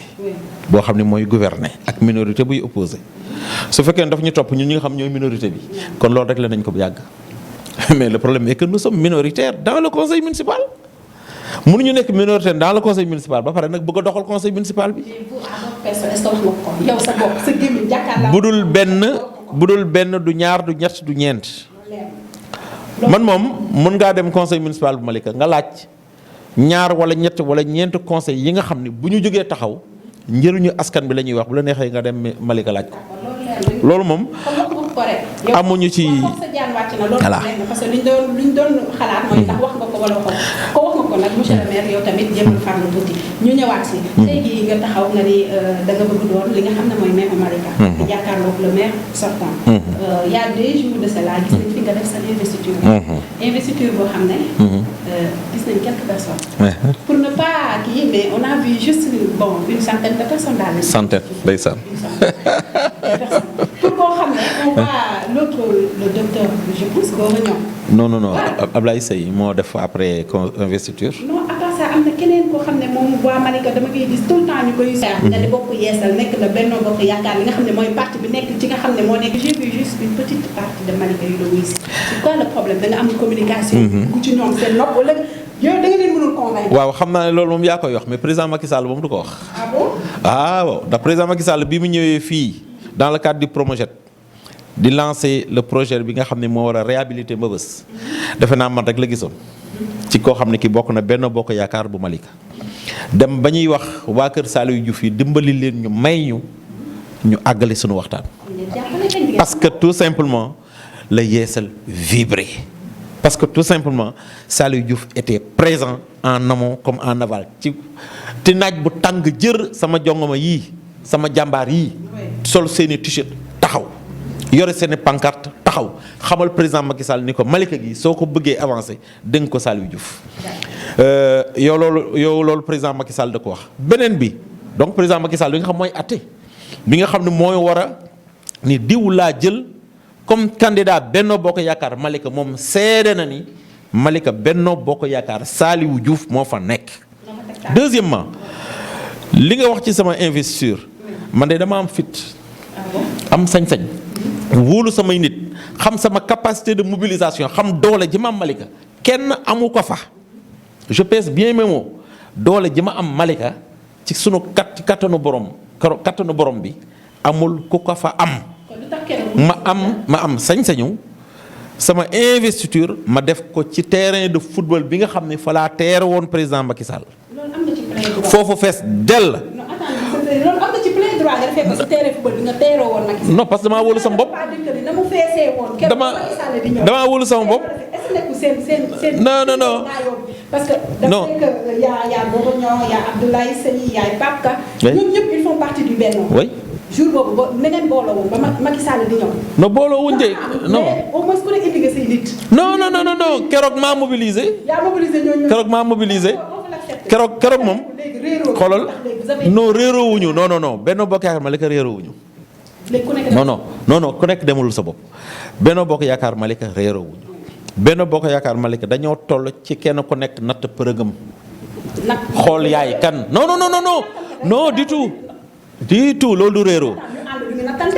boo xam ne mooy gouverner ak minorité buy opposé su fekkee ne daf ñu topp ñun ñi nga xam ñooy minorité bi kon loolu rek la nañ ko bu yàgg mais le problème est que nous sommes minoritaires dans le conseil municipal mënuñu nekk minoritaire dans le conseil municipal ba pare nag bëgg a doxal conseil municipal bi. bu dul benn du ñaar du ñett du ñeent man moom mën ngaa dem conseil municipal bu Malika nga laaj ñaar wala ñett wala ñeent conseil yi nga xam ne bu ñu jógee taxaw njëriñu askan bi la ñuy wax bu la neexee nga dem Malika laaj ko loolu moom amuñu ci voilà parce que liñ doon xalaat mooy ndax wax nga ko wala waxoo ko wax nga ko nag monsieur le maire yow tamit jéemal farlu tuuti ñu ñëwaat si tey jii nga taxaw nga ni da nga bëgg doon li nga xam ne mooy maire Malika di jàkkaarloog le maire sortant il y a 2 jours de cela gis nañ fi nga def sa investiture boo xam ne gis nañ quelques personnes pour ne pas kii mais on a vu juste une centaine de personnes daal centaine ndeysaan pour koo xam ne on voit l'autre le docteur je pense Gora Niang non Ablaye Seye moo def après investiture non à part ça am na keneen koo xam ne moom waa Malika dama koy gis tout le temps ñu koy nga di bokk yeesal nekk na Benno Bokk Yaakaar li nga xam ne mooy parti bi nekk ci nga xam ne moo nekk j'ai vu juste une petite partie de Malika yu la wuy si c'est quoi le problème da nga am communication ku ci ñoom seen nopp wala yow da nga leen mënul convaincre waaw xam naa ne loolu moom yaa koy wax mais président Macky Sall moom du ko wax ah bon waaw ndax président Macky Sall bi mu ñëwee fii dans le cadre du Promojet di lancer le projet bi nga xam ne moo war a réhabiliter Mbeubeuss defe naa man rek la gisoon ci koo xam ne ki bokk na Benno Bokk Yaakaar bu Malika dem ba ñuy wax waa kër Saliou Diouf yi dimbali leen ñu may ñu àggale suñu waxtaan parce que tout simplement la yeesal vibré parce que tout simplement Saliou Diouf était présent en amont comme en aval ci naaj bu tàng jër sama jongoma yii sama jàmbaar yii sol seeni t-shirt taxaw yore seeni pancarte taxaw xamal président Macky Sall ni ko Malika gi soo ko bëggee avancé dégg ko Saliou Diouf yow loolu président Macky Sall da ko wax beneen bi donc président Macky Sall bi nga xam mooy atte bi nga xam ne mooy war a ni diw laa jël comme candidat Benno Bokk Yaakaar Malika moom seede na ni Malika Benno Bokk Yaakaar Saliou Diouf moo fa nekk deuxièmement li nga wax ci sama investiture man de dama am fit am sañ-sañ wóolu samay nit xam sama capacité de mobilisation xam doole ji ma am Malika kenn amu ko fa je pèse bien mes mots doole ji ma am Malika ci sunu kattanu borom bi amul ku ko fa am ma am sañ-sañu sama investiture ma def ko ci terrain de football bi nga xam ne fa laa teere woon président Macky Sall foofu fees dell non parce que damaa wóolu sama bopp damaa wóolu sama bopp non parce que non y a Gora Niang y a Abdoulaye Seye y a Pape Ka ñoom ñëpp ils font partie du Benno oui jour boobu ba na ngeen booloo woon ba Macky Sall di ñëw non booloo wuñ de non au moins ku ne indi nga say nit non keroog maa mobilisé keroog maa mobilisé keroog moom xoolal non réeroo wuñu non Benno Bokk Yaakaar Malika réeroo wuñu non ku nekk demulul sa bopp Benno Bokk Yaakaar Malika réeroo wuñu Benno Bokk Yaakaar Malika dañoo toll ci kenn ku nekk natt përëgam xool yaay kan non du tout loolu du réeroo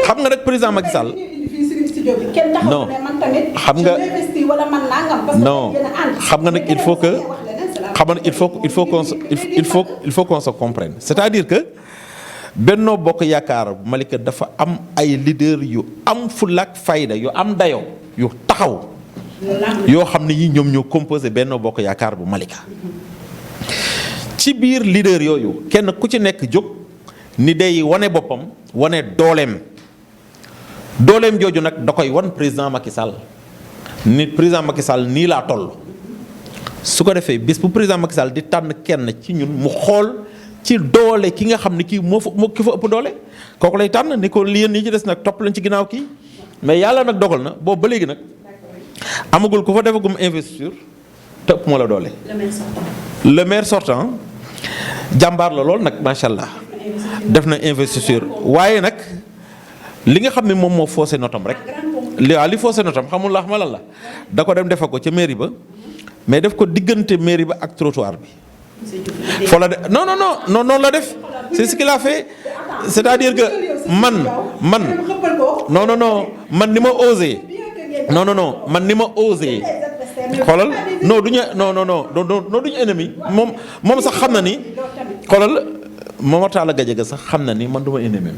xam nga rek président Macky Sall non xam nga non xam nga nag il faut que xam nga il faut qu'on se comprenne c'est-à-dire que Benno Bokk Yaakaar Malika dafa am ay leader yu am fulla ak fayda yu am dayo yu taxaw yoo xam ne yi ñoom ñoo composé Benno Bokk Yaakaar bu Malika ci biir leader yooyu kenn ku ci nekk jóg ni day wane boppam wane dooleem jooju nag da koy wan président Macky Sall ni président Macky Sall nii laa toll su ko defee bis bu président Macky Sall di tànn kenn ci ñun mu xool ci doole ki nga xam ne kii moo ki fa ëpp doole kooku lay tànn ni ko lii ñi ci des nag topp lañ ci ginnaaw kii mais yàlla nag dogal na boobu ba léegi nag amagul ku fa defagum investiture te ëpp moo la doole. le maire sortant jàmbaar la lool nag macha allah def na investiture waaye nag li nga xam ne moom moo faussé notam rek li faussé notam xamul la lan la da ko dem defa ko ca mairie ba mais def ko diggante mairie ba ak trottoir bi foo la de non non non non noonu la def c'est ce qu'il a fait c'est-à-dire que man non non non man ni ma osé non non non man ni ma osé xoolal non du ñu non non non non du ñu ennemi moom sax xam na ni xoolal Momar Talla Gadiaga sax xam na ni man du ma ennemi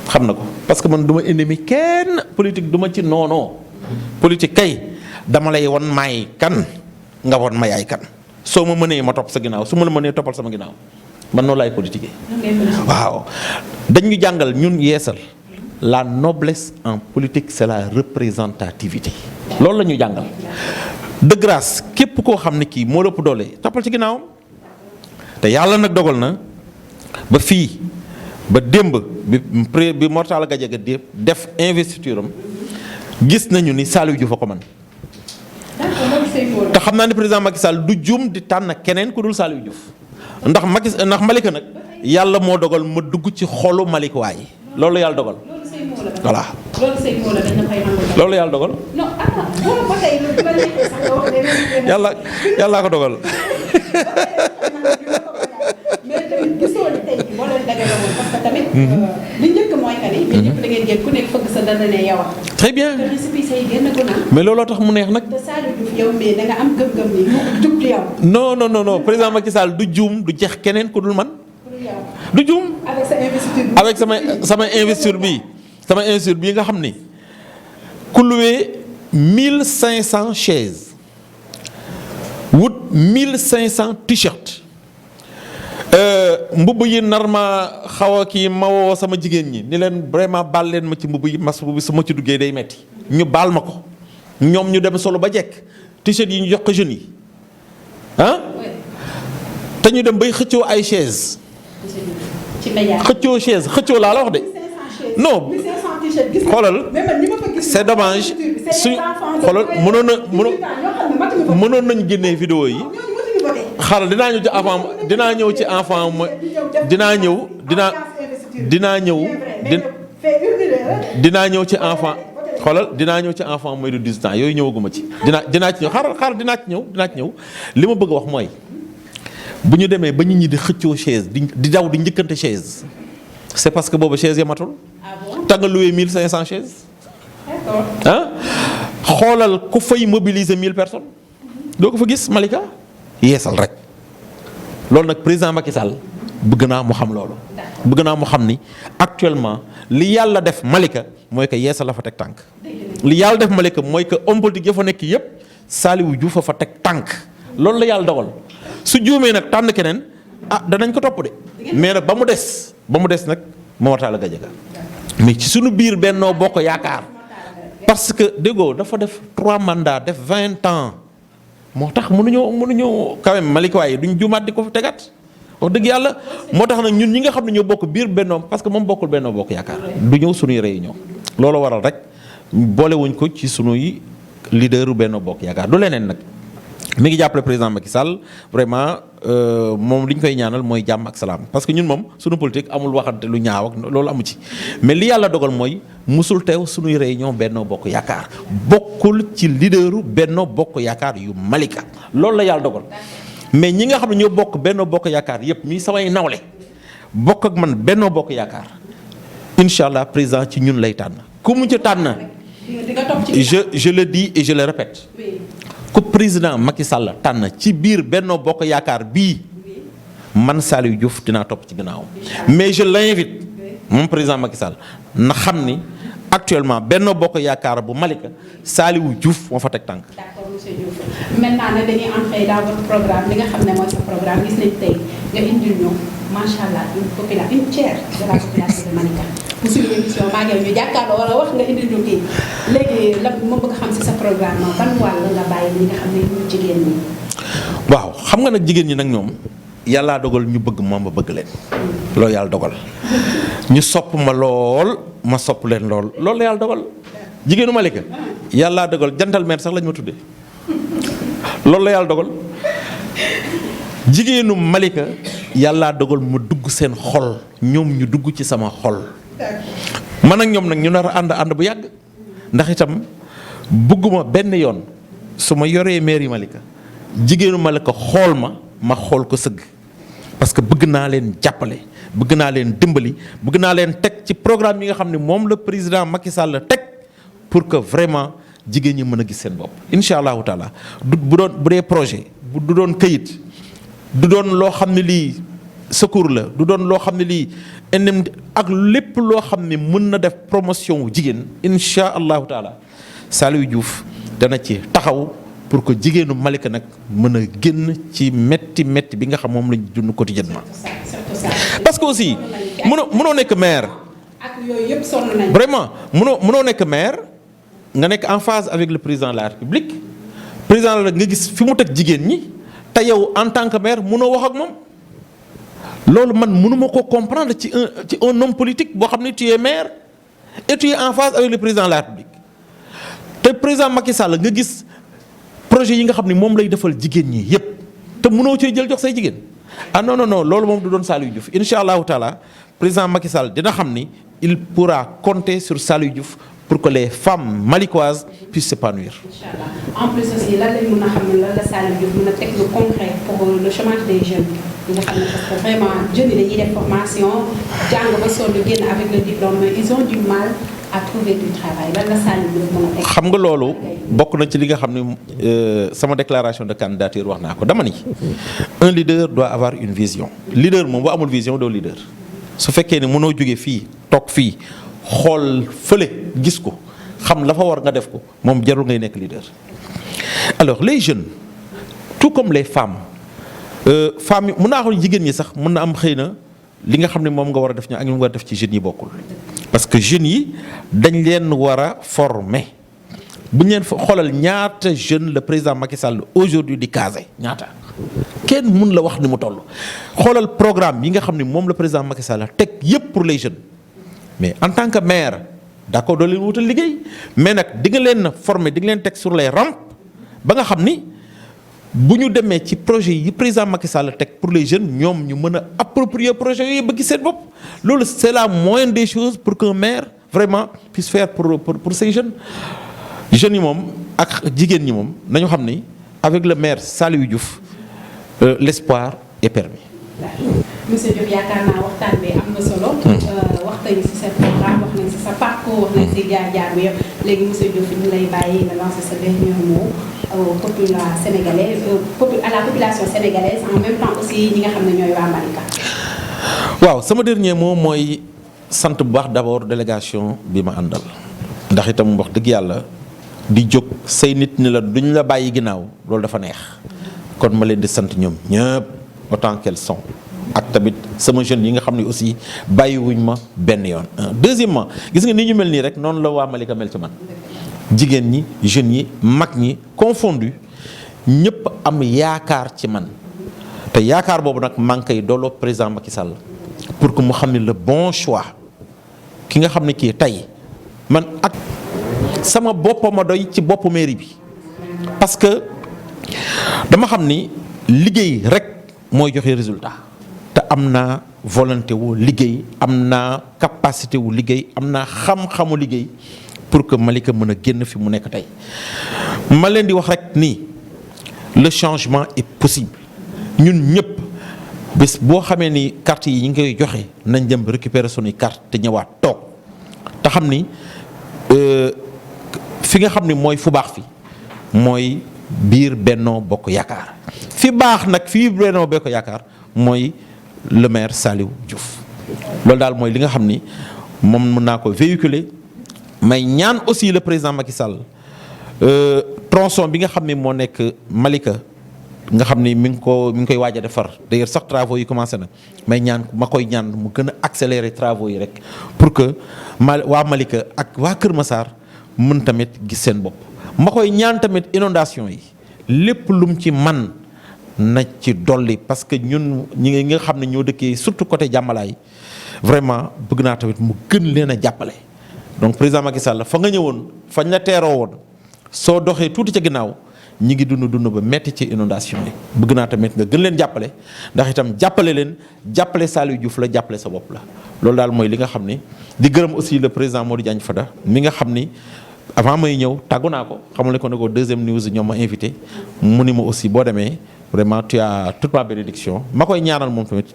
xam na ko parce que man du ma ennemi kenn politique du ma ci noonoo politique kay dama lay won maay kan nga won ma yaay kan soo ma mënee ma topp sa ginnaaw su ma la mënee toppal sama ginnaaw man noonu laay politiquer waaw dañu jàngal ñun yeesal la noblesse en politique c'est la représentativité loolu la ñu jàngal de grâce képp koo xam ne kii moo ëpp doole toppal ci ginnaawam te yàlla nag dogal na ba fii ba démb bi Mor Talla Gadiaga def investiture am gis nañu ni Saliou Diouf a ko man te xam naa ne président Macky Sall du juum di tànn keneen ku dul Saliou Diouf ndax Malika nag yàlla moo dogal ma dugg ci xolu Malika waay loolu yàlla dogal. voilà loolu yàlla dogal. yàllaa ko dogal. mais tamit gisoo ni tey jii boo leen dagale woon parce que tamit. li njëkk mooy que ni. mais ñëpp da ngeen jël ku nekk fëgg sa dana ne yow. très bien te récépissé yi génn ko naan. mais looloo tax mu neex nag. te Saliou Diouf yow mais da nga am gëm-gëm ni mu jub ci yow. non non non non président Macky Sall du juum du jeex keneen ku dul man. du juum. avec sa investiture bi. avec sama investiture bi sama investiture bii nga xam ni ku loué 1500 chaises wut 1500 t-shirts. mbubb yi nar ma xaw a kii ma woo sama jigéen ñi ni leen vraiment baal leen ma ci mbubb yi mas bi su ma ci duggee day metti ñu baal ma ko ñoom ñu dem solo ba jekk t-shirt yi ñu jox ko jeunes yi ah te ñu dem bay xëccoo ay chaise xëccoo chaise xëccoo laa la wax de non xoolal c'est dommage su xoolal mënoon nañ génnee vidéo yi xaaral dinaa ñëw ci avant dinaa ñëw ci enfant ma dinaa ñëw ci enfant xoolal dinaa ñëw ci enfant mooy de 18 ans yooyu ñëwaguma ci dinaa ci ñëw xaaral dinaa ci ñëw li ma bëgg a wax mooy bu ñu demee ba nit ñi di xëccoo chaise di daw di njëkkante chaise c'est parce que boobu chaise yamatul ta nga loué 1500 chaises ah xoolal ku fay mobiliser 1000 personnes doo ko fa gis Malika yeesal rek loolu nag président Macky Sall bëgg naa mu xam loolu bëgg naa mu xam ni actuellement li yàlla def Malika mooy que yeesal la fa teg tànk li yàlla def Malika mooy que homme politique ya fa nekk yépp Saliou Diouf fa teg tànk loolu la yàlla dogal su juumee nag tànn keneen danañ ko topp de mais nag ba mu des nag Momar Talla Gadiaga mais ci suñu biir Benno Bokk Yaakaar parce que déggoo dafa def 3 mandats def 20 ans moo tax mënuñoo quand même Malika waaye duñ juumaat di ko fi tegaat wax dëgg yàlla moo tax nag ñun ñi nga xam ne ñoo bokk biir Benno parce que moom bokkul Benno Bokk Yaakaar du ñëw suñuy réunion loolu waral rek boolewuñ ko ci suñuy leaderu Benno Bokk Yaakaar du leneen nag mi ngi jàppale président Macky Sall vraiment moom li ñu koy ñaanal mooy jàmm ak salaam parce que ñun moom suñu politique amul waxante lu ñaaw ak loolu amu ci mais li yàlla dogal mooy musul teew suñuy réunion Benno Bokk Yaakaar bokkul ci leaderu Benno Bokk Yaakaar yu Malika loolu la yàlla dogal mais ñi nga xam ne ñoo bokk Benno Bokk Yaakaar yépp mi samay nawle bokk ak man Benno Bokk Yaakaar incha allah président ci ñun lay tànn ku mu ci tànn je le dis et je le répète ku président Macky Sall tànn ci biir Benno Bokk Yaakaar bii man Saliou Diouf dinaa topp ci ginnaaw mais je l'invite moom président Macky Sall na xam ni actuellement Benno Bokk Yaakaar bu Malika Saliou Diouf moo fa teg tànk. D'accord monsieur Diouf maintenant nag dañuy entrer dans votre programme li nga xam ne mooy sa programme gis nañ tey nga indil ñu macha allah une tiers de la population de Malika. pour suñu émission maa ngi ñu jàkkaarloo wala wax nga indil ñu kii léegi la ma bëgg xam si sa programme ban wàll nga bàyyi li nga xam ne ñu jigéen ñi. waaw xam nga nag jigéen ñi nag ñoom yàllaa dogal ñu bëgg ma bëgg leen. loolu yàlla dogal ñu sopp ma lool ma sopp leen lool loolu la yàlla dogal jigéenu Malika yàllaa dogal gentleman sax lañ ma tuddee loolu la yàlla dogal jigéenu Malika yàllaa dogal ma dugg seen xol ñoom ñu dugg ci sama xol. man ak ñoom nag ñu nar a ànd bu yàgg ndax itam bëgguma benn yoon su ma yoree mairie Malika jigéenu Malika xool ma ma xool ko sëgg parce que bëgg naa leen jàppale bëgg naa leen dimbali bëgg naa leen teg ci programme yi nga xam ne moom la président Macky Sall teg pour que vraiment jigéen ñi mën a gis seen bopp incha allahu taala bu dee projet du doon këyit du doon loo xam ne lii secours la du doon loo xam ne lii indemnité ak lépp loo xam ne mën na def promotion wu jigéen incha allahu taala Saliou Diouf dana ci taxaw pour que jigéenu Malika nag mën a génn ci métti bi nga xam moom lañ dund quotidiennement parce que aussi mënoo nekk maire ak yooyu yëpp sonn nañ vraiment mënoo nekk maire nga nekk en phase avec le président de la République président la nga gis fi mu teg jigéen ñi te yow en tant que maire mënoo wax ak moom loolu man mënuma ko comprendre ci un homme politique boo xam ne tu es maire et tu es en phase avec le président de la République te président Macky Sall nga gis projet yi nga xam ne moom lay defal jigéen ñi yépp te mënoo cee jël jox say jigéen ah non loolu moom du doon Saliou Diouf incha allahu taala président Macky Sall dina xam ni il pourra compter sur Saliou Diouf pour que les femmes malikoises puissent s'épanouir. Inch'Allah. En plus aussi lan lañ mën a xam ne lan la Saliou Diouf mën a teg lu concret pour le chômage des jeunes yi nga xam ne parce que vraiment jeunes yi dañuy def formation jàng ba sonn génn avec le diplôme mais ils ont du mal à trouver du travail lan la Saliou Diouf mën a teg. xam nga loolu bokk na ci li nga xam ne sama déclaration de candidature wax naa ko dama ni un leader doit avoir une vision leader moom bu amul vision doo leader su fekkee ne mënoo jóge fii toog fii. xool fële gis ko xam la fa war nga def ko moom jarul ngay nekk leader alors les jeunes tout comme les femmes femmes yi mën naa xam jigéen ñi sax mën na am xëy na li nga xam ne moom nga war a def ñu ak ñu war a def ci jeunes yi bokkul parce que jeunes yi dañ leen war a former bu ñu leen fa xoolal ñaata jeune le président Macky Sall aujourd'hui di caser ñaata kenn mun la wax ni mu toll xoolal programme yi nga xam ne moom le président Macky Sall teg yépp pour les jeunes mais en tant que maire d'accord doo leen wutal liggéey mais nag di nga leen former di nga leen teg sur les rampes ba nga xam ni bu ñu demee ci projet yi président Macky Sall teg pour les jeunes ñoom ñu mën a approprier projet yooyu ba gis seen bopp loolu c'est la moindre des choses pour qu'un maire vraiment puisse faire pour ces jeunes yi moom ak jigéen ñi moom nañu xam ni avec le maire Saliou Diouf l'espoir est permis. Monsieur Diop yaakaar naa waxtaan bi am na solo. wax nañu ci sa programme wax nañu ci sa parcours wax nañu ci jaar-jaar bi yëpp léegi monsieur Diop ñu lay bàyyi nga lancer sa dernier mot à la population sénégalaise en même temps aussi ñi nga xam ne ñooy waa Malika. waaw sama dernier mot mooy sant bu baax d'abord délégation bi ma àndal ndax itam wax dëgg yàlla di jóg say nit ni la duñ la bàyyi ginnaaw loolu dafa neex kon ma leen di sant ñoom ñëpp autant qu'elles sont. ak tamit sama jeunes yi nga xam ne aussi bàyyiwuñ ma benn yoon. deuxièmement gis nga ni ñu mel nii rek noonu la waa Malika mel ci man jigéen ñi jeunes yi mag ñi confondu ñëpp am yaakaar ci man te yaakaar boobu nag maa ngi koy dooloo président Macky Sall pour que mu xam ne le bon choix ki nga xam ne kii tey man ak sama bopp ma doy ci boppu mairie bi parce que dama xam ni liggéey rek mooy joxe résultat. te am naa volonté wu liggéey am naa capacité wu liggéey am naa xam-xamu liggéey pour que Malika mën a génn fi mu nekk tey ma leen di wax rek nii le changement est possible ñun ñëpp bés boo xamee ni carte yi ñu ngi koy joxe nañ dem récupérer sunuy carte te ñëwaat toog te xam ni fi nga xam ni mooy fu baax fi mooy biir Benno Bokk Yaakaar fi baax nag fii Benno Bokk Yaakaar mooy le maire Saliou Diouf loolu daal mooy li nga xam ni moom mën naa ko véhiculer may ñaan aussi le président Macky Sall tronçon bi nga xam ni moo nekk Malika nga xam ni mi ngi koy waaj a defar d'ailleurs sax travaux yi commencé na ma koy ñaan mu gën a accélérer travaux yi rek pour que waa Malika ak waa Kër Massar mën tamit gis seen bopp ma koy ñaan tamit inondation yi lépp lum ci man na ci dolli parce que ñun ñi nga xam ne ñoo dëkkee surtout côté jàmmalaay vraiment bëgg naa tamit mu gën leen a jàppale donc président Macky Sall fa nga ñëwoon fañ la teeroo woon soo doxee tuuti ca ginnaaw ñi ngi dund ba metti ci inondation yi bëgg naa tamit nga gën leen jàppale ndax itam jàppale leen jàppale Saliou Diouf la jàppale sa bopp la loolu daal mooy li nga xam ni di gërëm aussi le président Modou Diagne Fada mi nga xam ni avant may ñëw tàggu naa ko xamale ko ne ko deuxième news ñoom ma invité mu ni ma aussi boo demee vraiment tu as toute ma bénédiction ma koy ñaanal moom tamit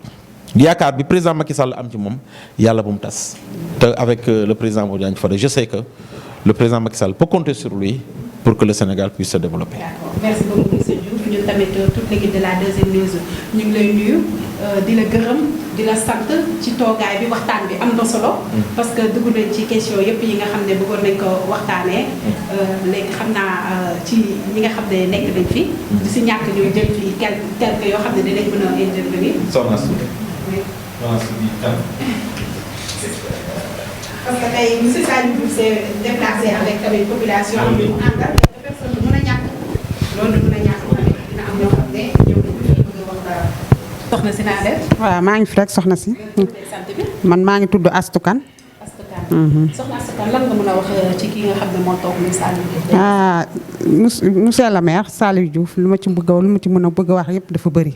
yaakaar bi président Macky Sall am ci moom yàlla bu mu tas te avec le président Modou Diagne Fada je sais que le président Macky Sall peut compter sur lui pour que le Sénégal puisse se développer. D'accord merci beaucoup monsieur Diouf ñun tamit toute l'équipe de la 2M News ñu ngi lay nuyu di la gërëm di la sant ci toogaay bi waxtaan bi am na solo. parce que dugg nañ ci question yëpp yi nga xam ne bëggoon nañ ko waxtaanee. léegi xam naa ci ñi nga xam ne nekk nañ fi. di si ñàkk ñuy jël fii quelques yoo xam ne dinañ mën a intervenir. soxna si. oui. soxna si bi kan. parce que tey monsieur Saliou Diouf s'est déplacé avec tamit population am ñu àndal personne du mën a ñàkk loolu du mën a ñàkk tamit dina am ñoo xam ne ñëw nañu fi bëgg a wax dara. soxna si naa def. waaw maa ngi fi rek soxna si. sant bi. man maa ngi tudd Astou Kane. Astou Kane. soxna Astou Kane lan nga mën a wax ci ki nga xam ne moo toog muy Saliou Diouf. monsieur le maire Saliou Diouf lu ma ci bëgg lu ma ci mën a bëgg a wax yëpp dafa bëri.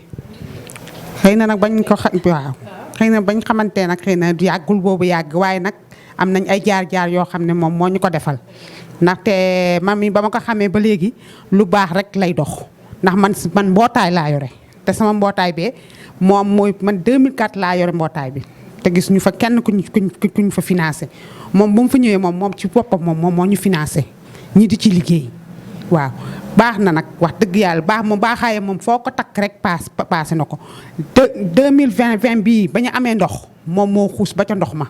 xëy na nag bañ ko waaw xëy na bañ xamante nag xëy na yàggul boobu yàgg waaye nag am nañ ay jaar-jaar yoo xam ne moom moo ñu ko defal ndaxte man mi ba ma ko xamee ba léegi lu baax rek lay dox ndax man mbootaay laa yore te sama mbootaay bee moom mooy man 2004 laa yore mbootaay bi te gis ñu fa kenn kuñ fa financé moom bu mu fa ñëwee moom ci boppam moom moo ñu financé ñi di ci liggéey waaw baax na nag wax dëgg yàlla baax moom baaxaaye moom foo ko takk rek passé na ko 2020 bii ba ñu amee ndox moom moo xuus ba ca ndox ma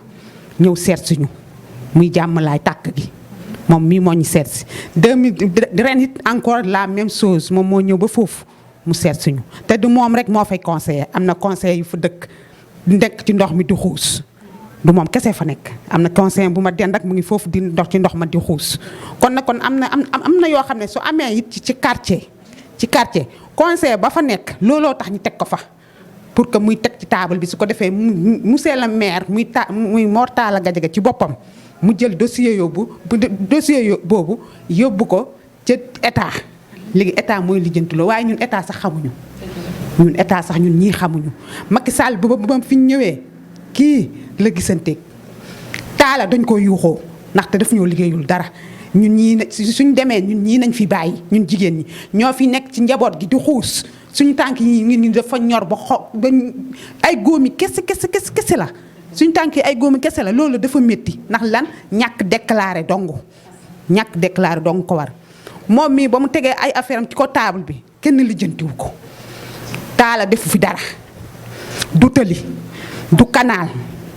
ñëw seet si ñu muy jàmm laay tàkk gi moom mii moo ñu seet si 2000 ren it encore la même chose moom moo ñëw ba foofu mu seet si ñu te du moom rek moo fay conseiller am na conseiller yu fa dëkk nekk ci ndox mi di xuus du moom kese fa nekk am na conseiller bu ma dend ak mu ngi foofu di ndox ci ndox ma di xuus kon nag kon am na yoo xam ne su amee it ci quartier conseiller ba fa nekk looloo tax ñu teg ko fa pour que muy teg ci table bi su ko defee monsieur le maire muy Mor Talla Gadiaga ci boppam mu jël dossier boobu yóbbu ko ca état léegi état mooy lijjantuloo waaye ñun état sax xamuñu ñun ñii xamuñu Macky Sall ba fi ñu ñëwee kii la gisanteeg Talla dañ ko yuuxoo ndaxte daf ñoo liggéeyul dara ñun ñii suñ demee ñun ñii nañ fi bàyyi ñun jigéen ñi ñoo fi nekk ci njaboot gi di xuus suñu tànk yi ñu dafa ñor ba ay góomi kese la suñu tànk yi ay góomi kese la loolu dafa métti ndax lan ñàkk déclaré dong ko war moom mii ba mu tegee ay affaire am ci ko table bi kenn lijjantiwu ko Talla defu fi dara du tëli du canal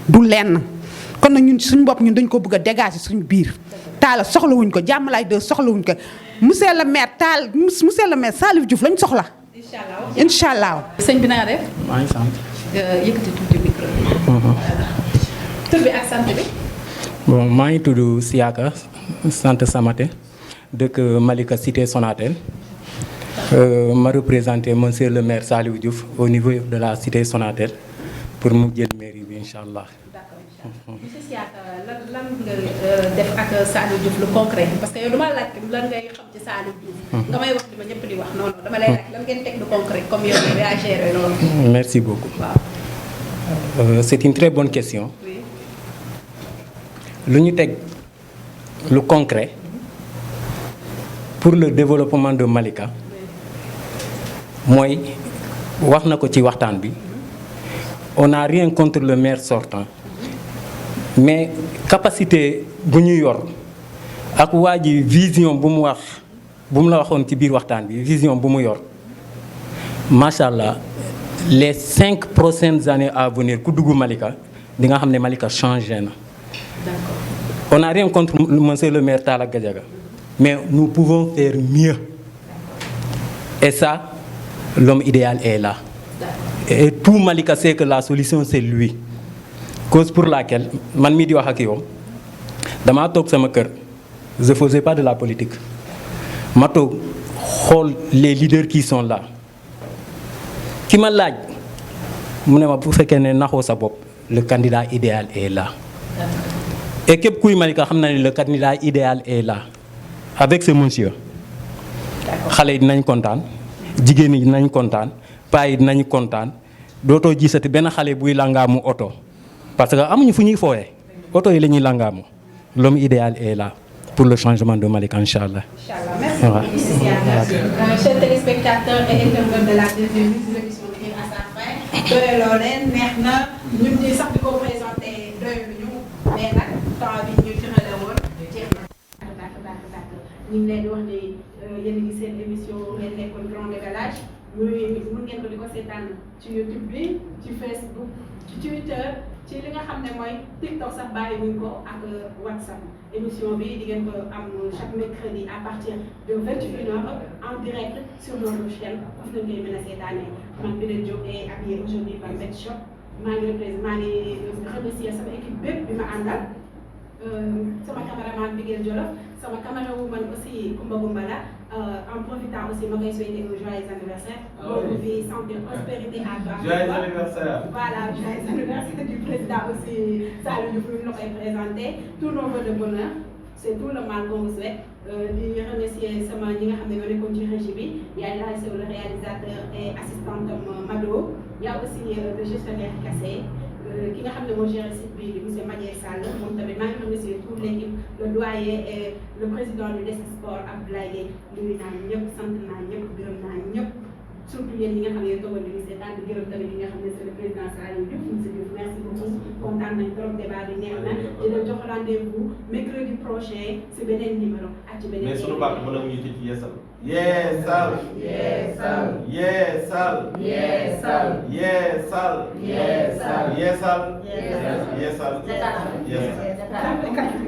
du lenn kon nag ñun suñu bopp ñun dañ ko bëgg a dégager suñu biir Talla soxlawuñ ko Diamalaye 2 soxlawuñ ko monsieur le maire Saliou Diouf lañ soxla. incha allah. sëñ bi na nga def. maa ngi sant. yëkkati tuuti micro bi. tur bi ak sant bi. bon maa ngi tudd Siaka sant Samaté dëkk Malika cité Sonatel ma représenté monsieur le maire Saliou Diouf au niveau de la cité Sonatel pour mu jël mairie bi incha allah. monsieur Siaka lan nga def ak Saliou Diouf lu concret parce que yow dama laaj lan ngay xam ci Saliou Diouf. nga may wax li ma ñëpp di wax non dama lay laaj lan ngeen teg lu concret comme yow yaa géré loolu. merci beaucoup. waaw. C'est une très bonne question. oui. lu ñu teg lu concret pour le développement de Malika mooy wax na ko ci waxtaan bi on n'a rien contre le maire sortant. mais capacité bu ñu yor ak waa ji vision bu mu la waxoon ci biir waxtaan bi vision bu mu yor macha allah les 5 prochaines années à venir ku dugg Malika di nga xam ne Malika changé na. on n'a rien contre monsieur le maire Talla Gadiaga mais nous pouvons faire mieux et ça l'homme idéal est là et tout Malika sait que la solution c'est lui. Cause pour laquelle man mii di wax ak yow damaa toog sama kër je faisais pas de la politique ma toog xool les leaders qui sont là ki ma laaj mu ne ma bu fekkee ne naxoo sa bopp le candidat idéal est là. et képp kuy Malika xam na ne le candidat idéal est là avec ce monsieur. xale yi dinañ kontaan jigéen yi dinañ kontaan paa yi dinañ kontaan dootoo gisati benn xale buy langaamu oto. parce que amuñu fu ñuy fooyee oto yi la ñuy langaamu l'homme idéal est là pour le changement de Malika, Inch'Allah. Inch'Allah. Merci beaucoup, Viviane. Chers téléspectateurs et internautes de la deuxième émission bi à sa fin. doyaloo leen neex na ñun ñii sax di ko présenté doyaluñu mais nag temps bi ñu tërale woon jeex na. ñu ngi leen di wax ni yéen a ngi seen émission ngeen nekkoon grand décalage muy mun ngeen ko di ko seetaan ci YouTube bi ci Facebook ci Twitter ci li nga xam ne mooy TikTok sax bàyyi wuñ ko ak WhatsApp. émission bi di ngeen ko am chaque mercredi à partir de 21h en direct sur notre chaîne foofu la ngeen mën a seetaanee man Biré Diop est habillée aujourd'hui par Met Shop maa ngi remercier sama équipe bépp bi ma àndal sama caméraman Biguel Jolof sama camérawoman aussi Koumba Goumbala en profitant aussi ma koy souhaiter un joyeux anniversaire. bonne vie santé prospérité à toi. Joyeux anniversaire. Voilà, joyeux anniversaire du président aussi Saliou Diouf ñu la koy présenté tous nos vœux de bonheur c'est tout le mal qu'on vous souhaite. di remercier sama ñi nga xam ne ñoo nekkoon ci régie bi yaay Laye Sow le réalisateur et assistante Mado y a aussi le gestionnaire Kassé ki nga xam ne moo géré site bi monsieur Madiaye Sall moom tamit maa ngi remercier toute l'équipe le doyen et le président du Desk Sport Abdoulaye nuyu naa ñëpp sant naa ñëpp gërëm naa ñëpp surtout yéen ñi nga xam ne toogal di seetaan di gërëm tamit ñi nga xam ne c'est le président Saliou Diouf monsieur Diouf merci beaucoup kontaan nañ trop débat bi neex na di leen jox rendez-vous mercredi prochain si beneen numéro ak ci beneen. mais sunu baax mën na mu ñu ci yeesal. yeesal. yeesal. yeesal. yeesal. yeesal. yeesal. yeesal. yeesal. yeesal.